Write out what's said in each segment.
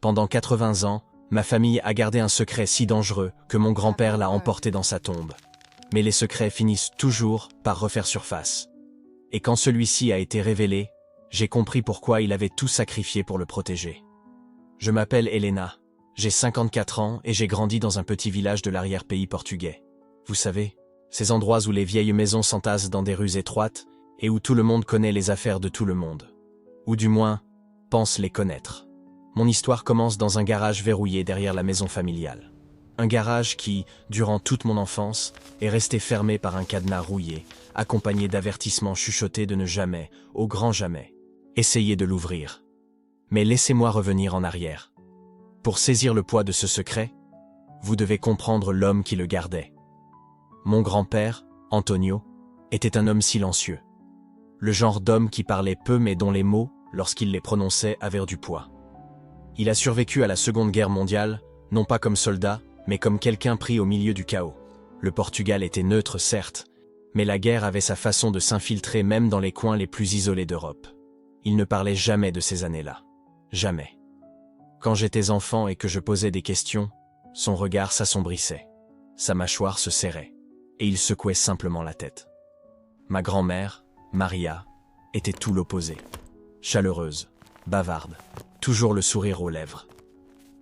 Pendant 80 ans, ma famille a gardé un secret si dangereux que mon grand-père l'a emporté dans sa tombe. Mais les secrets finissent toujours par refaire surface. Et quand celui-ci a été révélé, j'ai compris pourquoi il avait tout sacrifié pour le protéger. Je m'appelle Helena, j'ai 54 ans et j'ai grandi dans un petit village de l'arrière-pays portugais. Vous savez, ces endroits où les vieilles maisons s'entassent dans des rues étroites et où tout le monde connaît les affaires de tout le monde. Ou du moins, pense les connaître. Mon histoire commence dans un garage verrouillé derrière la maison familiale. Un garage qui, durant toute mon enfance, est resté fermé par un cadenas rouillé, accompagné d'avertissements chuchotés de ne jamais, au grand jamais, essayer de l'ouvrir. Mais laissez-moi revenir en arrière. Pour saisir le poids de ce secret, vous devez comprendre l'homme qui le gardait. Mon grand-père, Antonio, était un homme silencieux. Le genre d'homme qui parlait peu mais dont les mots, lorsqu'il les prononçait, avaient du poids. Il a survécu à la Seconde Guerre mondiale, non pas comme soldat, mais comme quelqu'un pris au milieu du chaos. Le Portugal était neutre, certes, mais la guerre avait sa façon de s'infiltrer même dans les coins les plus isolés d'Europe. Il ne parlait jamais de ces années-là. Jamais. Quand j'étais enfant et que je posais des questions, son regard s'assombrissait. Sa mâchoire se serrait, et il secouait simplement la tête. Ma grand-mère, Maria, était tout l'opposé. Chaleureuse, bavarde, toujours le sourire aux lèvres.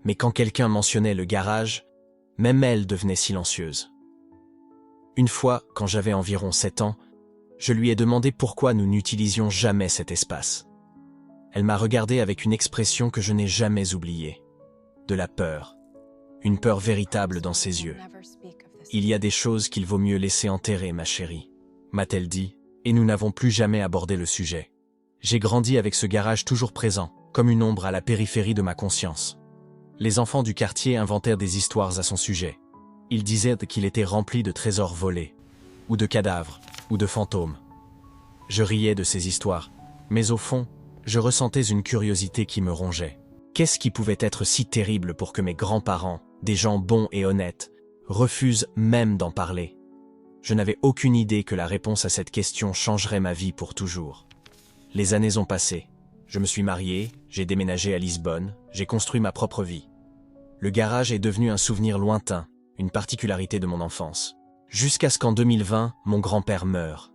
Mais quand quelqu'un mentionnait le garage, même elle devenait silencieuse. Une fois, quand j'avais environ 7 ans, je lui ai demandé pourquoi nous n'utilisions jamais cet espace. Elle m'a regardé avec une expression que je n'ai jamais oubliée. De la peur. Une peur véritable dans ses yeux. « Il y a des choses qu'il vaut mieux laisser enterrer, ma chérie », m'a-t-elle dit, et nous n'avons plus jamais abordé le sujet. J'ai grandi avec ce garage toujours présent, comme une ombre à la périphérie de ma conscience. Les enfants du quartier inventèrent des histoires à son sujet. Ils disaient qu'il était rempli de trésors volés, ou de cadavres, ou de fantômes. Je riais de ces histoires, mais au fond, je ressentais une curiosité qui me rongeait. Qu'est-ce qui pouvait être si terrible pour que mes grands-parents, des gens bons et honnêtes, refusent même d'en parler? Je n'avais aucune idée que la réponse à cette question changerait ma vie pour toujours. Les années ont passé. Je me suis marié, j'ai déménagé à Lisbonne, j'ai construit ma propre vie. Le garage est devenu un souvenir lointain, une particularité de mon enfance. Jusqu'à ce qu'en 2020, mon grand-père meure.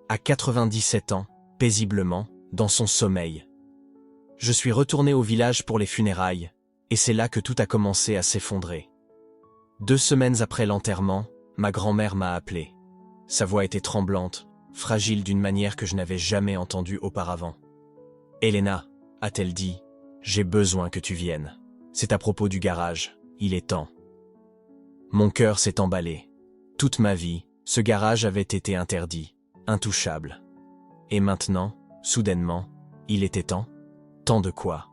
À 97 ans, paisiblement, dans son sommeil. Je suis retourné au village pour les funérailles, et c'est là que tout a commencé à s'effondrer. 2 semaines après l'enterrement, ma grand-mère m'a appelé. Sa voix était tremblante, fragile d'une manière que je n'avais jamais entendue auparavant. « Helena », a-t-elle dit, « j'ai besoin que tu viennes. C'est à propos du garage, il est temps. » Mon cœur s'est emballé. Toute ma vie, ce garage avait été interdit, intouchable. Et maintenant, soudainement, il était temps. Tant de quoi.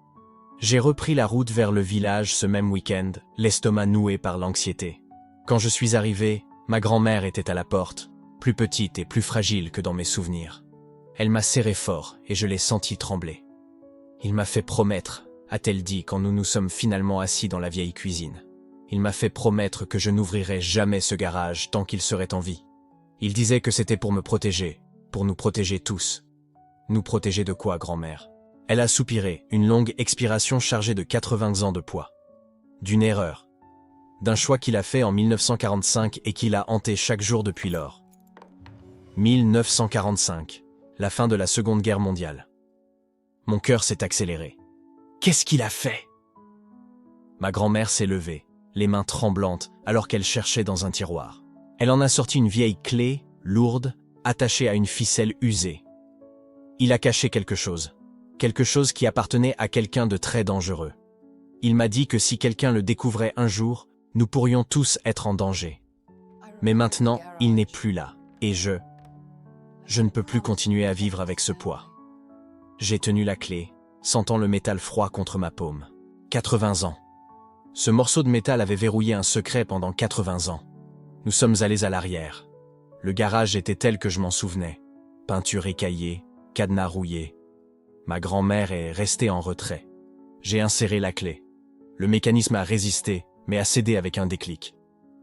J'ai repris la route vers le village ce même week-end, l'estomac noué par l'anxiété. Quand je suis arrivé, ma grand-mère était à la porte, plus petite et plus fragile que dans mes souvenirs. Elle m'a serré fort et je l'ai senti trembler. « Il m'a fait promettre », a-t-elle dit quand nous nous sommes finalement assis dans la vieille cuisine. « Il m'a fait promettre que je n'ouvrirais jamais ce garage tant qu'il serait en vie. Il disait que c'était pour me protéger, pour nous protéger tous. » Nous protéger de quoi, grand-mère? Elle a soupiré, une longue expiration chargée de 80 ans de poids. D'une erreur. D'un choix qu'il a fait en 1945 et qui l'a hanté chaque jour depuis lors. 1945, la fin de la Seconde Guerre mondiale. Mon cœur s'est accéléré. Qu'est-ce qu'il a fait? Ma grand-mère s'est levée, les mains tremblantes, alors qu'elle cherchait dans un tiroir. Elle en a sorti une vieille clé, lourde, attachée à une ficelle usée. Il a caché quelque chose qui appartenait à quelqu'un de très dangereux. Il m'a dit que si quelqu'un le découvrait un jour, nous pourrions tous être en danger. Mais maintenant, il n'est plus là, et je ne peux plus continuer à vivre avec ce poids. J'ai tenu la clé, sentant le métal froid contre ma paume. 80 ans. Ce morceau de métal avait verrouillé un secret pendant 80 ans. Nous sommes allés à l'arrière. Le garage était tel que je m'en souvenais. Peinture écaillée, cadenas rouillé. Ma grand-mère est restée en retrait. J'ai inséré la clé. Le mécanisme a résisté, mais a cédé avec un déclic.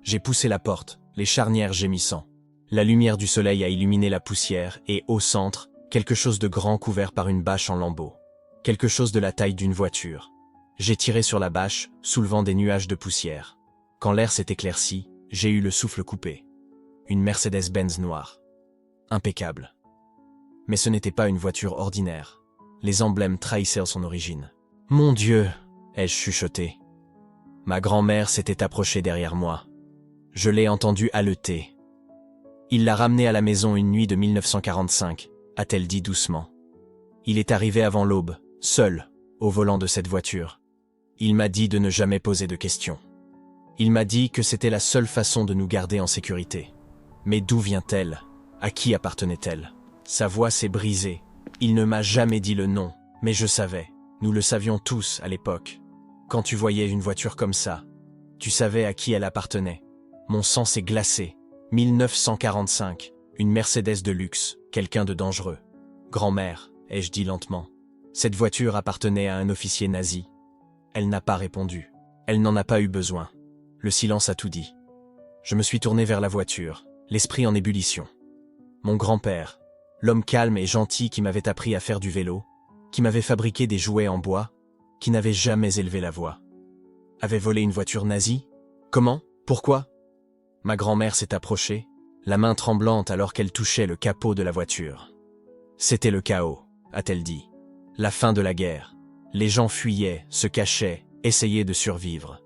J'ai poussé la porte, les charnières gémissant. La lumière du soleil a illuminé la poussière et, au centre, quelque chose de grand couvert par une bâche en lambeaux. Quelque chose de la taille d'une voiture. J'ai tiré sur la bâche, soulevant des nuages de poussière. Quand l'air s'est éclairci, j'ai eu le souffle coupé. Une Mercedes-Benz noire. Impeccable. Mais ce n'était pas une voiture ordinaire. Les emblèmes trahissaient son origine. « Mon Dieu !» ai-je chuchoté. Ma grand-mère s'était approchée derrière moi. Je l'ai entendue haleter. « Il l'a ramené à la maison une nuit de 1945, a-t-elle dit doucement. Il est arrivé avant l'aube, seul, au volant de cette voiture. Il m'a dit de ne jamais poser de questions. Il m'a dit que c'était la seule façon de nous garder en sécurité. Mais d'où vient-elle? À qui appartenait-elle? Sa voix s'est brisée. Il ne m'a jamais dit le nom, mais je savais. Nous le savions tous à l'époque. Quand tu voyais une voiture comme ça, tu savais à qui elle appartenait. Mon sang s'est glacé. 1945, une Mercedes de luxe, quelqu'un de dangereux. Grand-mère, ai-je dit lentement. Cette voiture appartenait à un officier nazi. Elle n'a pas répondu. Elle n'en a pas eu besoin. Le silence a tout dit. Je me suis tourné vers la voiture, l'esprit en ébullition. Mon grand-père, l'homme calme et gentil qui m'avait appris à faire du vélo, qui m'avait fabriqué des jouets en bois, qui n'avait jamais élevé la voix, avait volé une voiture nazie? Comment? Pourquoi? Ma grand-mère s'est approchée, la main tremblante alors qu'elle touchait le capot de la voiture. C'était le chaos, a-t-elle dit. La fin de la guerre. Les gens fuyaient, se cachaient, essayaient de survivre.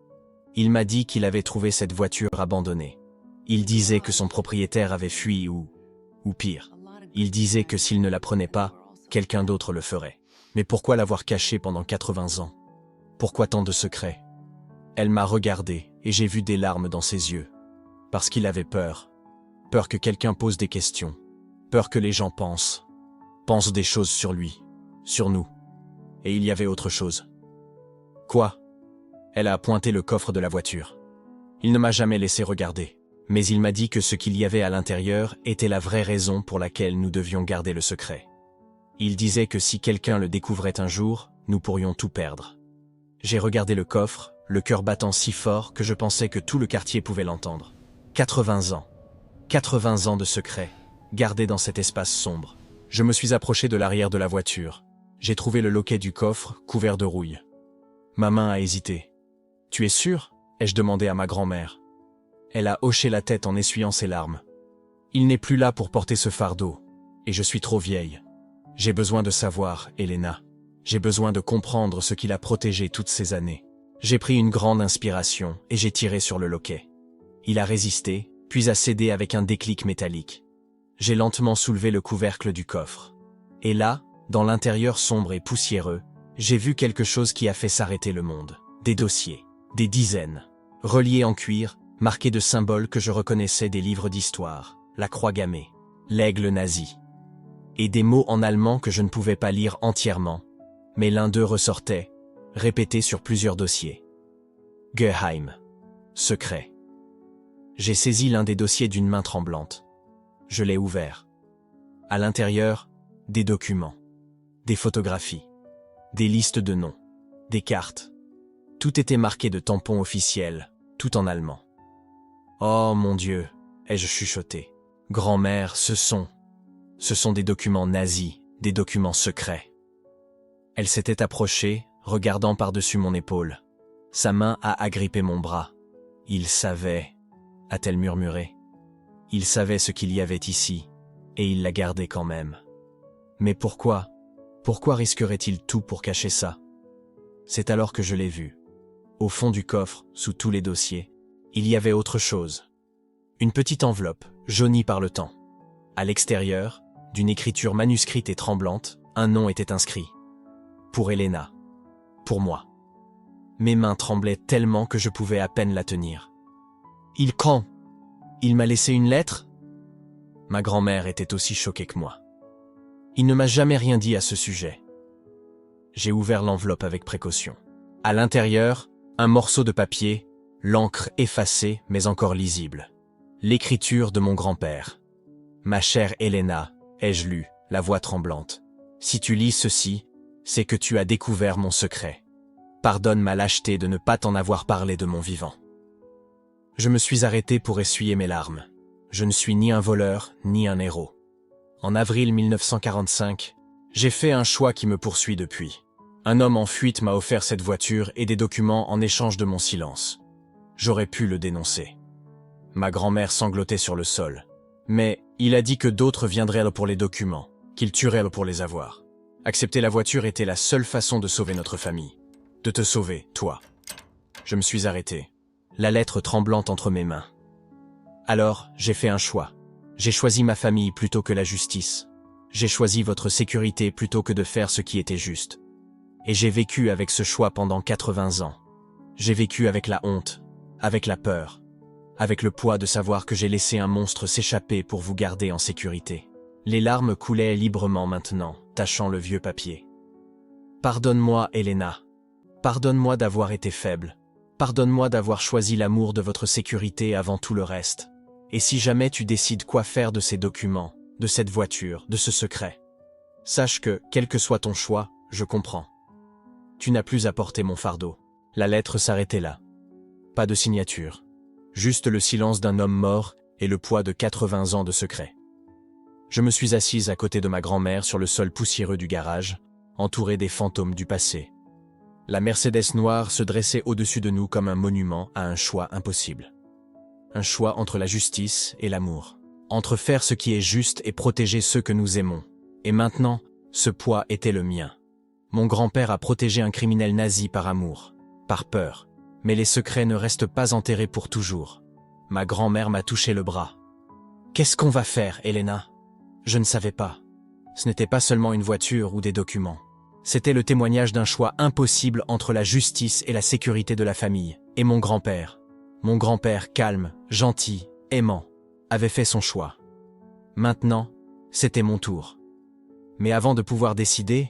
Il m'a dit qu'il avait trouvé cette voiture abandonnée. Il disait que son propriétaire avait fui ou pire. Il disait que s'il ne la prenait pas, quelqu'un d'autre le ferait. Mais pourquoi l'avoir cachée pendant 80 ans? Pourquoi tant de secrets? Elle m'a regardé et j'ai vu des larmes dans ses yeux. Parce qu'il avait peur. Peur que quelqu'un pose des questions. Peur que les gens pensent des choses sur lui, sur nous. Et il y avait autre chose. Quoi? Elle a pointé le coffre de la voiture. Il ne m'a jamais laissé regarder, mais il m'a dit que ce qu'il y avait à l'intérieur était la vraie raison pour laquelle nous devions garder le secret. Il disait que si quelqu'un le découvrait un jour, nous pourrions tout perdre. J'ai regardé le coffre, le cœur battant si fort que je pensais que tout le quartier pouvait l'entendre. 80 ans. 80 ans de secret, gardés dans cet espace sombre. Je me suis approché de l'arrière de la voiture. J'ai trouvé le loquet du coffre, couvert de rouille. Ma main a hésité. « Tu es sûr ?» ai-je demandé à ma grand-mère. Elle a hoché la tête en essuyant ses larmes. « Il n'est plus là pour porter ce fardeau, et je suis trop vieille. J'ai besoin de savoir, Elena. J'ai besoin de comprendre ce qui l'a protégé toutes ces années. » J'ai pris une grande inspiration et j'ai tiré sur le loquet. Il a résisté, puis a cédé avec un déclic métallique. J'ai lentement soulevé le couvercle du coffre. Et là, dans l'intérieur sombre et poussiéreux, j'ai vu quelque chose qui a fait s'arrêter le monde. Des dossiers, des dizaines, reliés en cuir, marqués de symboles que je reconnaissais des livres d'histoire, la croix gammée, l'aigle nazi. Et des mots en allemand que je ne pouvais pas lire entièrement, mais l'un d'eux ressortait, répété sur plusieurs dossiers. Geheim. Secret. J'ai saisi l'un des dossiers d'une main tremblante. Je l'ai ouvert. À l'intérieur, des documents, des photographies, des listes de noms, des cartes. Tout était marqué de tampons officiels, tout en allemand. « Oh mon Dieu !» ai-je chuchoté. « Grand-mère, ce sont des documents nazis, des documents secrets. » Elle s'était approchée, regardant par-dessus mon épaule. Sa main a agrippé mon bras. « Il savait » a-t-elle murmuré. « Il savait ce qu'il y avait ici, et il l'a gardé quand même. » Mais pourquoi? Pourquoi risquerait-il tout pour cacher ça? C'est alors que je l'ai vu. Au fond du coffre, sous tous les dossiers, il y avait autre chose. Une petite enveloppe, jaunie par le temps. À l'extérieur, d'une écriture manuscrite et tremblante, un nom était inscrit. Pour Elena. Pour moi. Mes mains tremblaient tellement que je pouvais à peine la tenir. Il m'a laissé une lettre? Ma grand-mère était aussi choquée que moi. Il ne m'a jamais rien dit à ce sujet. J'ai ouvert l'enveloppe avec précaution. À l'intérieur, un morceau de papier, l'encre effacée mais encore lisible. L'écriture de mon grand-père. Ma chère Elena, ai-je lu, la voix tremblante. Si tu lis ceci, c'est que tu as découvert mon secret. Pardonne ma lâcheté de ne pas t'en avoir parlé de mon vivant. Je me suis arrêté pour essuyer mes larmes. Je ne suis ni un voleur, ni un héros. En avril 1945, j'ai fait un choix qui me poursuit depuis. Un homme en fuite m'a offert cette voiture et des documents en échange de mon silence. J'aurais pu le dénoncer. Ma grand-mère sanglotait sur le sol. Mais il a dit que d'autres viendraient pour les documents, qu'il tuerait pour les avoir. Accepter la voiture était la seule façon de sauver notre famille. De te sauver, toi. Je me suis arrêté, la lettre tremblante entre mes mains. Alors, j'ai fait un choix. J'ai choisi ma famille plutôt que la justice. J'ai choisi votre sécurité plutôt que de faire ce qui était juste. Et j'ai vécu avec ce choix pendant 80 ans. J'ai vécu avec la honte, avec la peur, avec le poids de savoir que j'ai laissé un monstre s'échapper pour vous garder en sécurité. Les larmes coulaient librement maintenant, tachant le vieux papier. Pardonne-moi, Elena. Pardonne-moi d'avoir été faible. Pardonne-moi d'avoir choisi l'amour de votre sécurité avant tout le reste. Et si jamais tu décides quoi faire de ces documents, de cette voiture, de ce secret, sache que, quel que soit ton choix, je comprends. Tu n'as plus à porter mon fardeau. La lettre s'arrêtait là. Pas de signature. Juste le silence d'un homme mort et le poids de 80 ans de secret. Je me suis assise à côté de ma grand-mère sur le sol poussiéreux du garage, entourée des fantômes du passé. La Mercedes noire se dressait au-dessus de nous comme un monument à un choix impossible. Un choix entre la justice et l'amour. Entre faire ce qui est juste et protéger ceux que nous aimons. Et maintenant, ce poids était le mien. Mon grand-père a protégé un criminel nazi par amour, par peur. Mais les secrets ne restent pas enterrés pour toujours. Ma grand-mère m'a touché le bras. Qu'est-ce qu'on va faire, Elena ? Je ne savais pas. Ce n'était pas seulement une voiture ou des documents. C'était le témoignage d'un choix impossible entre la justice et la sécurité de la famille. Et mon grand-père calme, gentil, aimant, avait fait son choix. Maintenant, c'était mon tour. Mais avant de pouvoir décider,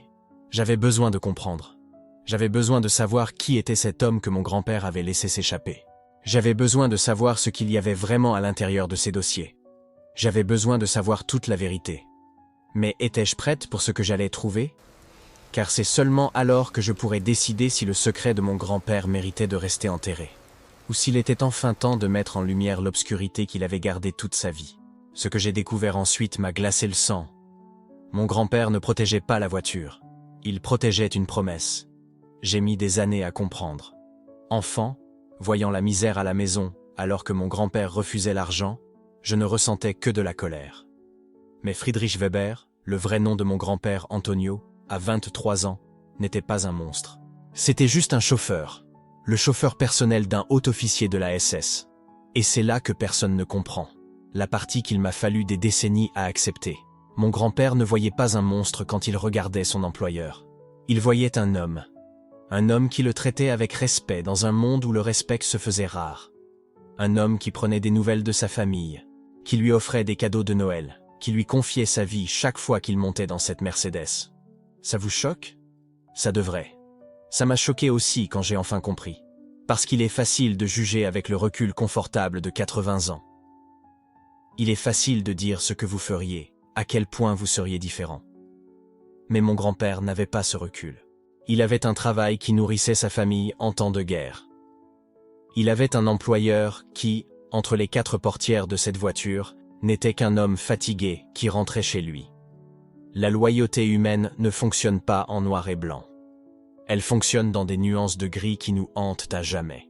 j'avais besoin de comprendre. J'avais besoin de savoir qui était cet homme que mon grand-père avait laissé s'échapper. J'avais besoin de savoir ce qu'il y avait vraiment à l'intérieur de ces dossiers. J'avais besoin de savoir toute la vérité. Mais étais-je prête pour ce que j'allais trouver ? Car c'est seulement alors que je pourrais décider si le secret de mon grand-père méritait de rester enterré. Ou s'il était enfin temps de mettre en lumière l'obscurité qu'il avait gardée toute sa vie. Ce que j'ai découvert ensuite m'a glacé le sang. Mon grand-père ne protégeait pas la voiture. Il protégeait une promesse. J'ai mis des années à comprendre. Enfant, voyant la misère à la maison, alors que mon grand-père refusait l'argent, je ne ressentais que de la colère. Mais Friedrich Weber, le vrai nom de mon grand-père Antonio, à 23 ans, n'était pas un monstre. C'était juste un chauffeur, le chauffeur personnel d'un haut officier de la SS. Et c'est là que personne ne comprend. La partie qu'il m'a fallu des décennies à accepter. Mon grand-père ne voyait pas un monstre quand il regardait son employeur. Il voyait un homme. Un homme qui le traitait avec respect dans un monde où le respect se faisait rare. Un homme qui prenait des nouvelles de sa famille, qui lui offrait des cadeaux de Noël, qui lui confiait sa vie chaque fois qu'il montait dans cette Mercedes. Ça vous choque ? Ça devrait. Ça m'a choqué aussi quand j'ai enfin compris. Parce qu'il est facile de juger avec le recul confortable de 80 ans. Il est facile de dire ce que vous feriez, à quel point vous seriez différent. Mais mon grand-père n'avait pas ce recul. Il avait un travail qui nourrissait sa famille en temps de guerre. Il avait un employeur qui, entre les 4 portières de cette voiture, n'était qu'un homme fatigué qui rentrait chez lui. La loyauté humaine ne fonctionne pas en noir et blanc. Elle fonctionne dans des nuances de gris qui nous hantent à jamais.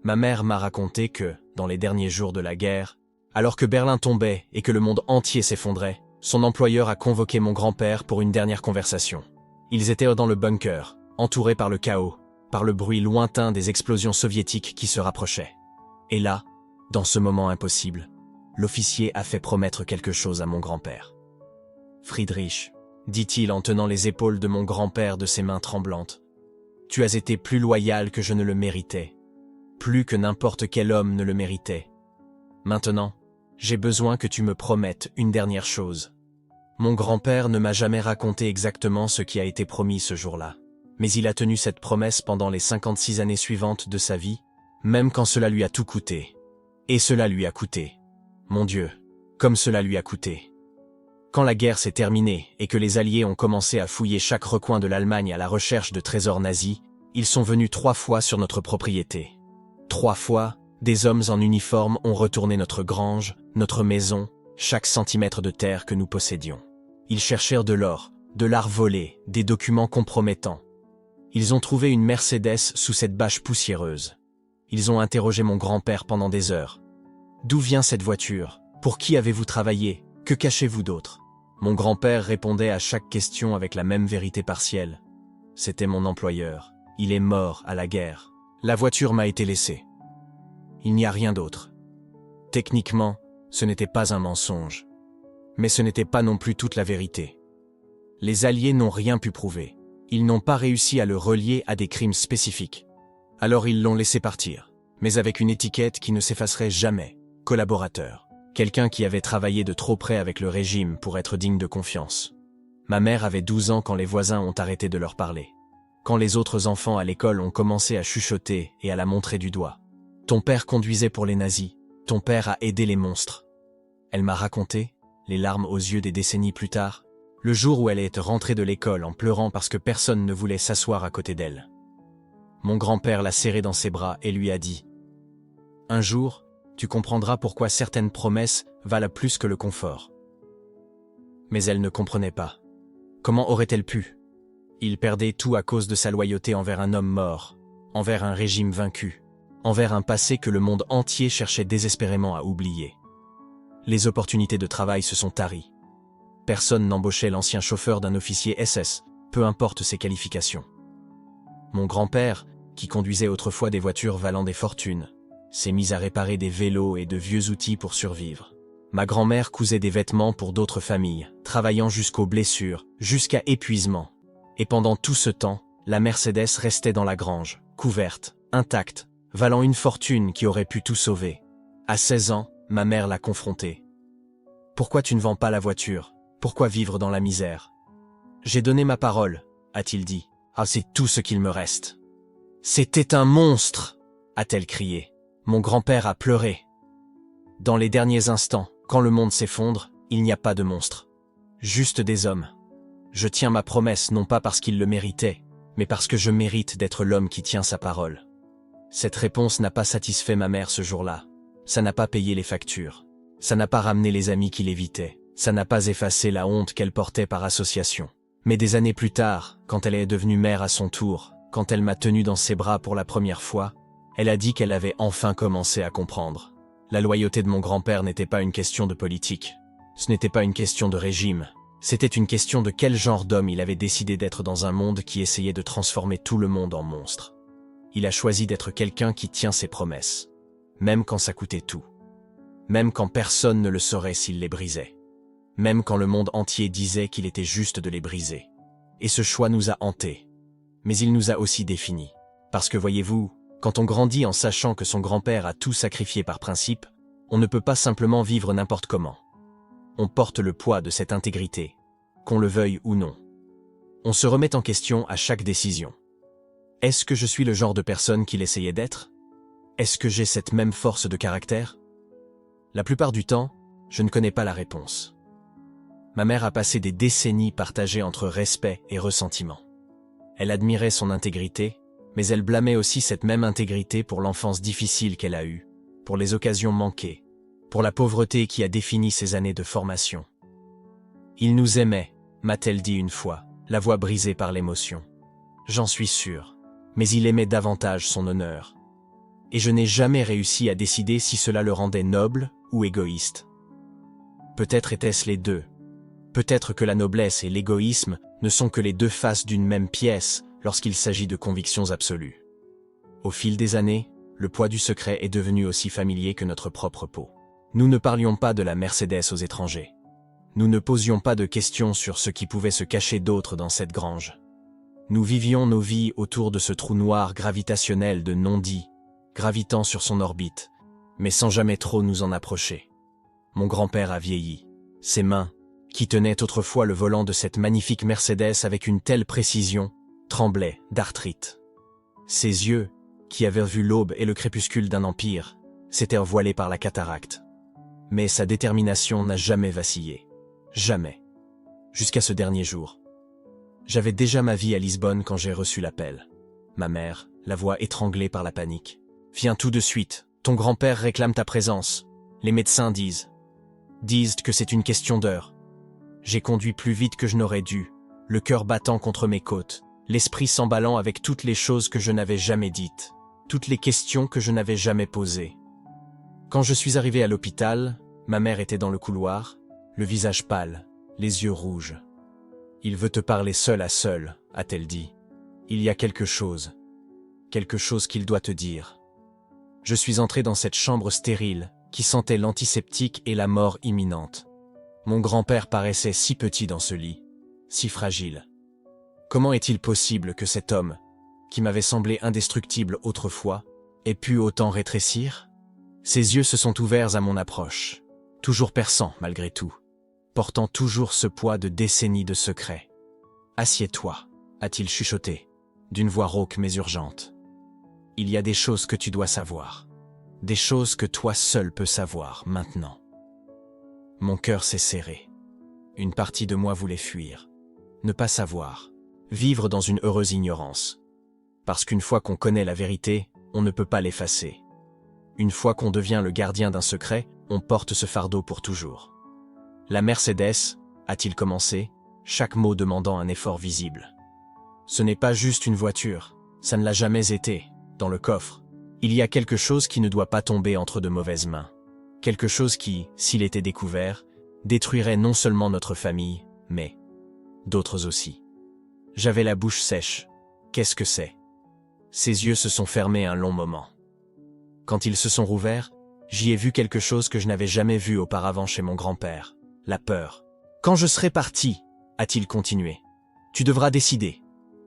Ma mère m'a raconté que, dans les derniers jours de la guerre, alors que Berlin tombait et que le monde entier s'effondrait, son employeur a convoqué mon grand-père pour une dernière conversation. Ils étaient dans le bunker, entourés par le chaos, par le bruit lointain des explosions soviétiques qui se rapprochaient. Et là, dans ce moment impossible, l'officier a fait promettre quelque chose à mon grand-père. « Friedrich, dit-il en tenant les épaules de mon grand-père de ses mains tremblantes, tu as été plus loyal que je ne le méritais, plus que n'importe quel homme ne le méritait. Maintenant, j'ai besoin que tu me promettes une dernière chose. » Mon grand-père ne m'a jamais raconté exactement ce qui a été promis ce jour-là, mais il a tenu cette promesse pendant les 56 années suivantes de sa vie, même quand cela lui a tout coûté. Et cela lui a coûté. Mon Dieu, comme cela lui a coûté. Quand la guerre s'est terminée et que les Alliés ont commencé à fouiller chaque recoin de l'Allemagne à la recherche de trésors nazis, ils sont venus 3 fois sur notre propriété. 3 fois, des hommes en uniforme ont retourné notre grange, notre maison, chaque centimètre de terre que nous possédions. Ils cherchèrent de l'or, de l'art volé, des documents compromettants. Ils ont trouvé une Mercedes sous cette bâche poussiéreuse. Ils ont interrogé mon grand-père pendant des heures. D'où vient cette voiture? Pour qui avez-vous travaillé? Que cachez-vous d'autre? Mon grand-père répondait à chaque question avec la même vérité partielle. C'était mon employeur. Il est mort à la guerre. La voiture m'a été laissée. Il n'y a rien d'autre. Techniquement, ce n'était pas un mensonge. Mais ce n'était pas non plus toute la vérité. Les Alliés n'ont rien pu prouver. Ils n'ont pas réussi à le relier à des crimes spécifiques. Alors ils l'ont laissé partir, mais avec une étiquette qui ne s'effacerait jamais. Collaborateur. Quelqu'un qui avait travaillé de trop près avec le régime pour être digne de confiance. Ma mère avait 12 ans quand les voisins ont arrêté de leur parler. Quand les autres enfants à l'école ont commencé à chuchoter et à la montrer du doigt. Ton père conduisait pour les nazis. Ton père a aidé les monstres. Elle m'a raconté, les larmes aux yeux des décennies plus tard, le jour où elle est rentrée de l'école en pleurant parce que personne ne voulait s'asseoir à côté d'elle. Mon grand-père l'a serrée dans ses bras et lui a dit « Un jour, tu comprendras pourquoi certaines promesses valent plus que le confort. » Mais elle ne comprenait pas. Comment aurait-elle pu? Il perdait tout à cause de sa loyauté envers un homme mort, envers un régime vaincu, envers un passé que le monde entier cherchait désespérément à oublier. Les opportunités de travail se sont taries. Personne n'embauchait l'ancien chauffeur d'un officier SS, peu importe ses qualifications. Mon grand-père, qui conduisait autrefois des voitures valant des fortunes, s'est mis à réparer des vélos et de vieux outils pour survivre. Ma grand-mère cousait des vêtements pour d'autres familles, travaillant jusqu'aux blessures, jusqu'à épuisement. Et pendant tout ce temps, la Mercedes restait dans la grange, couverte, intacte, valant une fortune qui aurait pu tout sauver. À 16 ans, ma mère l'a confrontée. « Pourquoi tu ne vends pas la voiture? Pourquoi vivre dans la misère? » « J'ai donné ma parole, a-t-il dit. Ah, c'est tout ce qu'il me reste. »« C'était un monstre !» a-t-elle crié. Mon grand-père a pleuré. Dans les derniers instants, quand le monde s'effondre, il n'y a pas de monstre. Juste des hommes. Je tiens ma promesse non pas parce qu'il le méritait, mais parce que je mérite d'être l'homme qui tient sa parole. Cette réponse n'a pas satisfait ma mère ce jour-là. Ça n'a pas payé les factures. Ça n'a pas ramené les amis qui l'évitaient. Ça n'a pas effacé la honte qu'elle portait par association. Mais des années plus tard, quand elle est devenue mère à son tour, quand elle m'a tenu dans ses bras pour la première fois, elle a dit qu'elle avait enfin commencé à comprendre. La loyauté de mon grand-père n'était pas une question de politique. Ce n'était pas une question de régime. C'était une question de quel genre d'homme il avait décidé d'être dans un monde qui essayait de transformer tout le monde en monstre. Il a choisi d'être quelqu'un qui tient ses promesses. Même quand ça coûtait tout. Même quand personne ne le saurait s'il les brisait. Même quand le monde entier disait qu'il était juste de les briser. Et ce choix nous a hantés. Mais il nous a aussi définis. Parce que voyez-vous, quand on grandit en sachant que son grand-père a tout sacrifié par principe, on ne peut pas simplement vivre n'importe comment. On porte le poids de cette intégrité, qu'on le veuille ou non. On se remet en question à chaque décision. Est-ce que je suis le genre de personne qu'il essayait d'être? Est-ce que j'ai cette même force de caractère? La plupart du temps, je ne connais pas la réponse. Ma mère a passé des décennies partagées entre respect et ressentiment. Elle admirait son intégrité, mais elle blâmait aussi cette même intégrité pour l'enfance difficile qu'elle a eue, pour les occasions manquées, pour la pauvreté qui a défini ses années de formation. Il nous aimait, m'a-t-elle dit une fois, la voix brisée par l'émotion. J'en suis sûr, mais il aimait davantage son honneur. Et je n'ai jamais réussi à décider si cela le rendait noble ou égoïste. Peut-être était-ce les deux. Peut-être que la noblesse et l'égoïsme ne sont que les deux faces d'une même pièce lorsqu'il s'agit de convictions absolues. Au fil des années, le poids du secret est devenu aussi familier que notre propre peau. Nous ne parlions pas de la Mercedes aux étrangers. Nous ne posions pas de questions sur ce qui pouvait se cacher d'autre dans cette grange. Nous vivions nos vies autour de ce trou noir gravitationnel de non-dit, gravitant sur son orbite, mais sans jamais trop nous en approcher. Mon grand-père a vieilli. Ses mains, qui tenaient autrefois le volant de cette magnifique Mercedes avec une telle précision, tremblaient d'arthrite. Ses yeux, qui avaient vu l'aube et le crépuscule d'un empire, s'étaient voilés par la cataracte. Mais sa détermination n'a jamais vacillé. Jamais. Jusqu'à ce dernier jour. J'avais déjà ma vie à Lisbonne quand j'ai reçu l'appel. Ma mère, la voix étranglée par la panique. « Viens tout de suite, ton grand-père réclame ta présence. Les médecins disent que c'est une question d'heure. » J'ai conduit plus vite que je n'aurais dû, le cœur battant contre mes côtes, l'esprit s'emballant avec toutes les choses que je n'avais jamais dites, toutes les questions que je n'avais jamais posées. Quand je suis arrivé à l'hôpital, ma mère était dans le couloir, le visage pâle, les yeux rouges. « Il veut te parler seul à seul », a-t-elle dit. « Il y a quelque chose qu'il doit te dire. » Je suis entré dans cette chambre stérile, qui sentait l'antiseptique et la mort imminente. Mon grand-père paraissait si petit dans ce lit, si fragile. Comment est-il possible que cet homme, qui m'avait semblé indestructible autrefois, ait pu autant rétrécir? Ses yeux se sont ouverts à mon approche, toujours perçants malgré tout, portant toujours ce poids de décennies de secrets. « Assieds-toi », a-t-il chuchoté, d'une voix rauque mais urgente. « Il y a des choses que tu dois savoir, des choses que toi seul peux savoir maintenant. » Mon cœur s'est serré. Une partie de moi voulait fuir, ne pas savoir, vivre dans une heureuse ignorance. Parce qu'une fois qu'on connaît la vérité, on ne peut pas l'effacer. Une fois qu'on devient le gardien d'un secret, on porte ce fardeau pour toujours. « La Mercedes », a-t-il commencé, chaque mot demandant un effort visible. « Ce n'est pas juste une voiture, ça ne l'a jamais été. Dans le coffre, il y a quelque chose qui ne doit pas tomber entre de mauvaises mains. Quelque chose qui, s'il était découvert, détruirait non seulement notre famille, mais d'autres aussi. » J'avais la bouche sèche. Qu'est-ce que c'est? Ses yeux se sont fermés un long moment. Quand ils se sont rouverts, j'y ai vu quelque chose que je n'avais jamais vu auparavant chez mon grand-père. La peur. « Quand je serai parti, » a-t-il continué, « tu devras décider.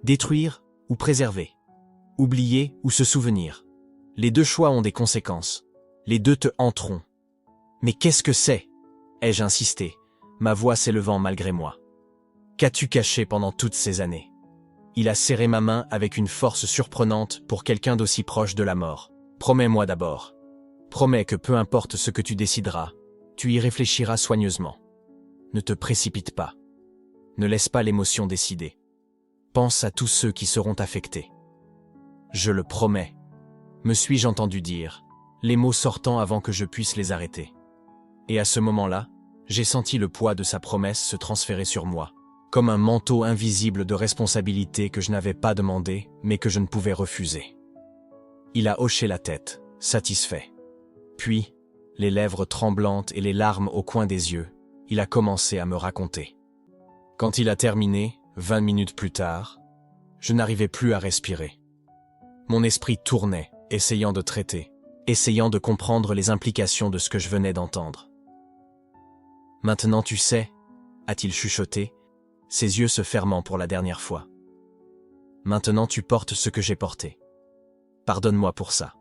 Détruire ou préserver. Oublier ou se souvenir. Les deux choix ont des conséquences. Les deux te hanteront. »« Mais qu'est-ce que c'est ?» ai-je insisté, ma voix s'élevant malgré moi. « Qu'as-tu caché pendant toutes ces années ?» Il a serré ma main avec une force surprenante pour quelqu'un d'aussi proche de la mort. « Promets-moi d'abord. Promets que peu importe ce que tu décideras, tu y réfléchiras soigneusement. Ne te précipite pas. Ne laisse pas l'émotion décider. Pense à tous ceux qui seront affectés. »« Je le promets. » me suis-je entendu dire, les mots sortant avant que je puisse les arrêter. Et à ce moment-là, j'ai senti le poids de sa promesse se transférer sur moi, comme un manteau invisible de responsabilité que je n'avais pas demandé, mais que je ne pouvais refuser. Il a hoché la tête, satisfait. Puis, les lèvres tremblantes et les larmes au coin des yeux, il a commencé à me raconter. Quand il a terminé, 20 minutes plus tard, je n'arrivais plus à respirer. Mon esprit tournait, essayant de traiter, essayant de comprendre les implications de ce que je venais d'entendre. « Maintenant tu sais » a-t-il chuchoté, ses yeux se fermant pour la dernière fois. « Maintenant tu portes ce que j'ai porté. Pardonne-moi pour ça. »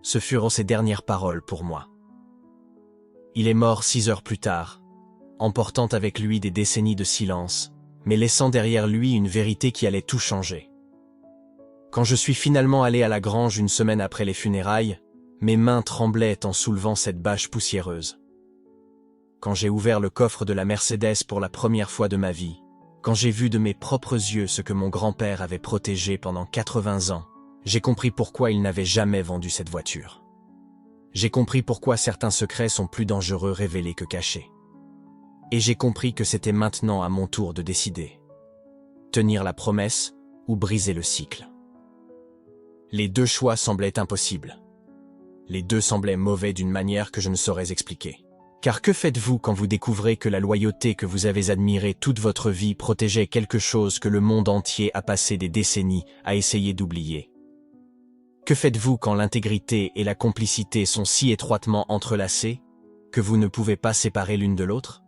Ce furent ses dernières paroles pour moi. Il est mort 6 heures plus tard, emportant avec lui des décennies de silence, mais laissant derrière lui une vérité qui allait tout changer. Quand je suis finalement allé à la grange une semaine après les funérailles, mes mains tremblaient en soulevant cette bâche poussiéreuse. Quand j'ai ouvert le coffre de la Mercedes pour la première fois de ma vie, quand j'ai vu de mes propres yeux ce que mon grand-père avait protégé pendant 80 ans, j'ai compris pourquoi il n'avait jamais vendu cette voiture. J'ai compris pourquoi certains secrets sont plus dangereux révélés que cachés. Et j'ai compris que c'était maintenant à mon tour de décider. Tenir la promesse ou briser le cycle. Les deux choix semblaient impossibles. Les deux semblaient mauvais d'une manière que je ne saurais expliquer. Car que faites-vous quand vous découvrez que la loyauté que vous avez admirée toute votre vie protégeait quelque chose que le monde entier a passé des décennies à essayer d'oublier? Que faites-vous quand l'intégrité et la complicité sont si étroitement entrelacées que vous ne pouvez pas séparer l'une de l'autre?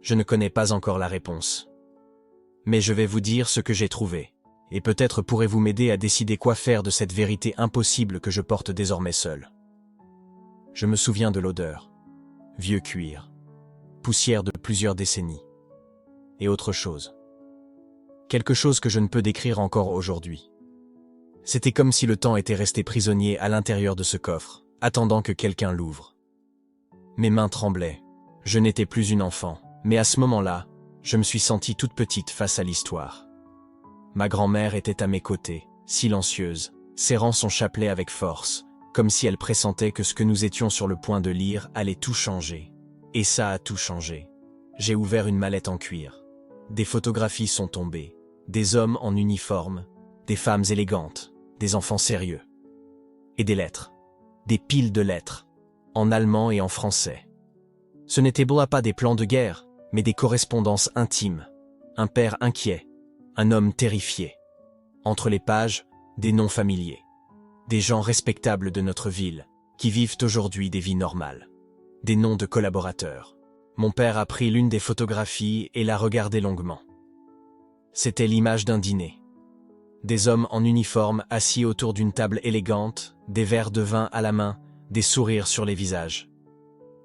Je ne connais pas encore la réponse. Mais je vais vous dire ce que j'ai trouvé. Et peut-être pourrez-vous m'aider à décider quoi faire de cette vérité impossible que je porte désormais seul. Je me souviens de l'odeur. Vieux cuir. Poussière de plusieurs décennies. Et autre chose. Quelque chose que je ne peux décrire encore aujourd'hui. C'était comme si le temps était resté prisonnier à l'intérieur de ce coffre, attendant que quelqu'un l'ouvre. Mes mains tremblaient. Je n'étais plus une enfant, mais à ce moment-là, je me suis sentie toute petite face à l'histoire. Ma grand-mère était à mes côtés, silencieuse, serrant son chapelet avec force, comme si elle pressentait que ce que nous étions sur le point de lire allait tout changer. Et ça a tout changé. J'ai ouvert une mallette en cuir. Des photographies sont tombées. Des hommes en uniforme, des femmes élégantes, des enfants sérieux. Et des lettres. Des piles de lettres. En allemand et en français. Ce n'étaient pas des plans de guerre, mais des correspondances intimes. Un père inquiet. Un homme terrifié. Entre les pages, des noms familiers. Des gens respectables de notre ville, qui vivent aujourd'hui des vies normales. Des noms de collaborateurs. Mon père a pris l'une des photographies et l'a regardée longuement. C'était l'image d'un dîner. Des hommes en uniforme assis autour d'une table élégante, des verres de vin à la main, des sourires sur les visages.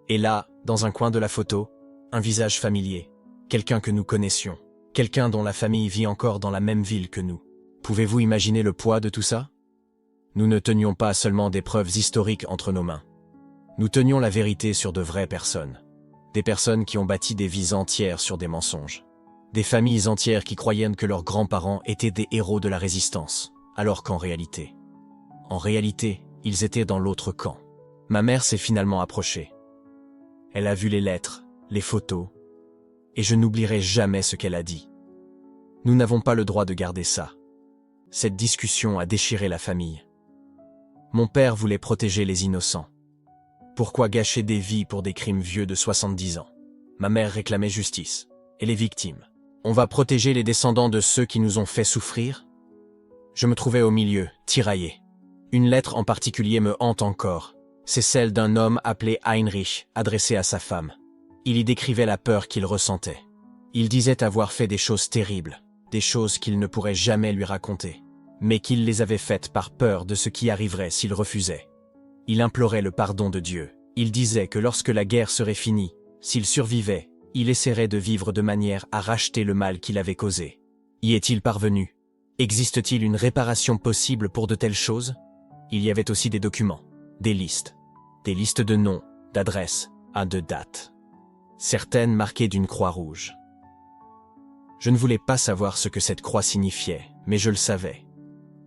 Et là, dans un coin de la photo, un visage familier, quelqu'un que nous connaissions, quelqu'un dont la famille vit encore dans la même ville que nous. Pouvez-vous imaginer le poids de tout ça? Nous ne tenions pas seulement des preuves historiques entre nos mains. Nous tenions la vérité sur de vraies personnes. Des personnes qui ont bâti des vies entières sur des mensonges. Des familles entières qui croyaient que leurs grands-parents étaient des héros de la résistance, alors qu'en réalité, ils étaient dans l'autre camp. Ma mère s'est finalement approchée. Elle a vu les lettres, les photos, et je n'oublierai jamais ce qu'elle a dit. Nous n'avons pas le droit de garder ça. Cette discussion a déchiré la famille. Mon père voulait protéger les innocents. Pourquoi gâcher des vies pour des crimes vieux de 70 ans? Ma mère réclamait justice. Et les victimes? On va protéger les descendants de ceux qui nous ont fait souffrir? Je me trouvais au milieu, tiraillé. Une lettre en particulier me hante encore. C'est celle d'un homme appelé Heinrich, adressée à sa femme. Il y décrivait la peur qu'il ressentait. Il disait avoir fait des choses terribles, des choses qu'il ne pourrait jamais lui raconter, mais qu'il les avait faites par peur de ce qui arriverait s'il refusait. Il implorait le pardon de Dieu. Il disait que lorsque la guerre serait finie, s'il survivait, il essaierait de vivre de manière à racheter le mal qu'il avait causé. Y est-il parvenu? Existe-t-il une réparation possible pour de telles choses? Il y avait aussi des documents, des listes de noms, d'adresses, de dates. Certaines marquées d'une croix rouge. Je ne voulais pas savoir ce que cette croix signifiait, mais je le savais.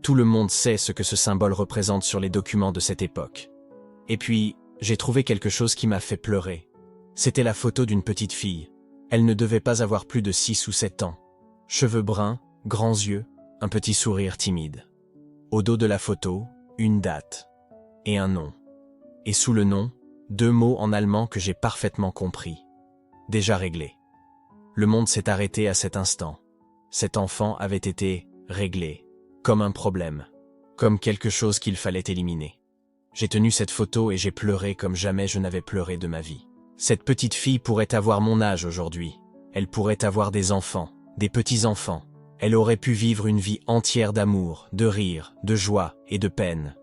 Tout le monde sait ce que ce symbole représente sur les documents de cette époque. Et puis, j'ai trouvé quelque chose qui m'a fait pleurer. C'était la photo d'une petite fille. Elle ne devait pas avoir plus de 6 ou 7 ans. Cheveux bruns, grands yeux, un petit sourire timide. Au dos de la photo, une date et un nom. Et sous le nom, 2 mots en allemand que j'ai parfaitement compris. Déjà réglé. Le monde s'est arrêté à cet instant. Cet enfant avait été réglé, comme un problème, comme quelque chose qu'il fallait éliminer. J'ai tenu cette photo et j'ai pleuré comme jamais je n'avais pleuré de ma vie. Cette petite fille pourrait avoir mon âge aujourd'hui. Elle pourrait avoir des enfants, des petits-enfants. Elle aurait pu vivre une vie entière d'amour, de rire, de joie et de peine.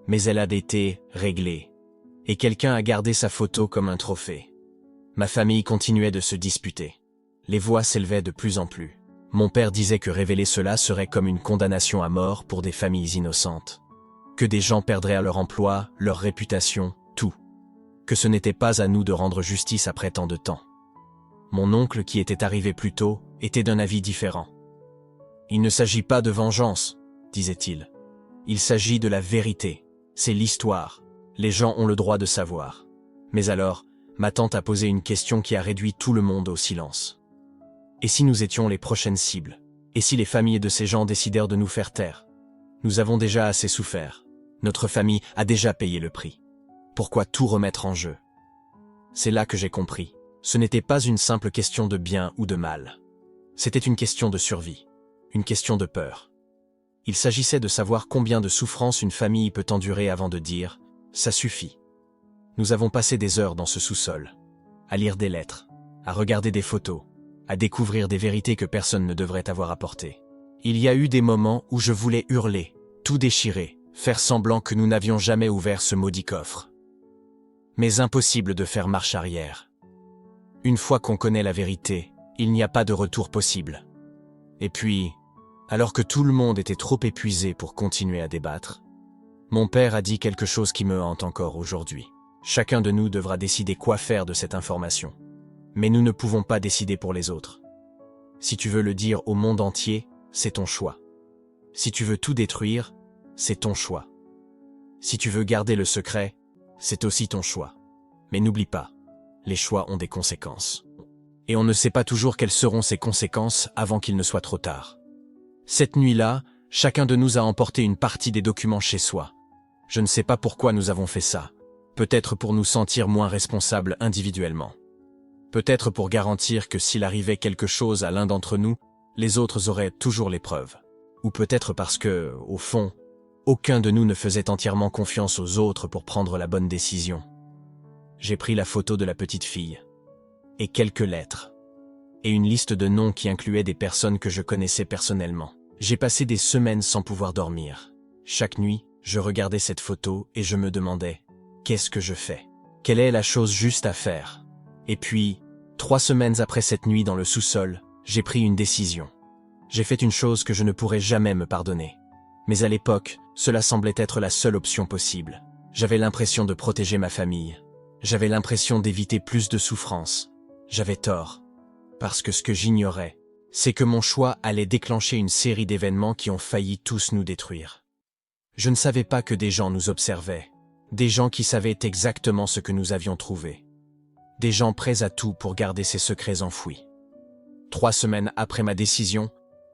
Mais elle a été réglée. Et quelqu'un a gardé sa photo comme un trophée. Ma famille continuait de se disputer. Les voix s'élevaient de plus en plus. Mon père disait que révéler cela serait comme une condamnation à mort pour des familles innocentes. Que des gens perdraient leur emploi, leur réputation, tout. Que ce n'était pas à nous de rendre justice après tant de temps. Mon oncle, qui était arrivé plus tôt, était d'un avis différent. Il ne s'agit pas de vengeance, disait-il. Il s'agit de la vérité. C'est l'histoire. Les gens ont le droit de savoir. Mais alors, ma tante a posé une question qui a réduit tout le monde au silence. Et si nous étions les prochaines cibles? Et si les familles de ces gens décidèrent de nous faire taire? Nous avons déjà assez souffert. Notre famille a déjà payé le prix. Pourquoi tout remettre en jeu? C'est là que j'ai compris. Ce n'était pas une simple question de bien ou de mal. C'était une question de survie. Une question de peur. Il s'agissait de savoir combien de souffrances une famille peut endurer avant de dire « ça suffit ». Nous avons passé des heures dans ce sous-sol, à lire des lettres, à regarder des photos, à découvrir des vérités que personne ne devrait avoir apportées. Il y a eu des moments où je voulais hurler, tout déchirer, faire semblant que nous n'avions jamais ouvert ce maudit coffre. Mais impossible de faire marche arrière. Une fois qu'on connaît la vérité, il n'y a pas de retour possible. Et puis, alors que tout le monde était trop épuisé pour continuer à débattre, mon père a dit quelque chose qui me hante encore aujourd'hui. Chacun de nous devra décider quoi faire de cette information. Mais nous ne pouvons pas décider pour les autres. Si tu veux le dire au monde entier, c'est ton choix. Si tu veux tout détruire, c'est ton choix. Si tu veux garder le secret, c'est aussi ton choix. Mais n'oublie pas, les choix ont des conséquences. Et on ne sait pas toujours quelles seront ses conséquences avant qu'il ne soit trop tard. Cette nuit-là, chacun de nous a emporté une partie des documents chez soi. Je ne sais pas pourquoi nous avons fait ça. Peut-être pour nous sentir moins responsables individuellement. Peut-être pour garantir que s'il arrivait quelque chose à l'un d'entre nous, les autres auraient toujours les preuves. Ou peut-être parce que, au fond, aucun de nous ne faisait entièrement confiance aux autres pour prendre la bonne décision. J'ai pris la photo de la petite fille. Et quelques lettres. Et une liste de noms qui incluait des personnes que je connaissais personnellement. J'ai passé des semaines sans pouvoir dormir. Chaque nuit, je regardais cette photo et je me demandais « Qu'est-ce que je fais? Quelle est la chose juste à faire ?» Et puis, 3 semaines après cette nuit dans le sous-sol, j'ai pris une décision. J'ai fait une chose que je ne pourrais jamais me pardonner. Mais à l'époque, cela semblait être la seule option possible. J'avais l'impression de protéger ma famille. J'avais l'impression d'éviter plus de souffrance. J'avais tort. Parce que ce que j'ignorais, c'est que mon choix allait déclencher une série d'événements qui ont failli tous nous détruire. Je ne savais pas que des gens nous observaient. Des gens qui savaient exactement ce que nous avions trouvé. Des gens prêts à tout pour garder ces secrets enfouis. 3 semaines après ma décision,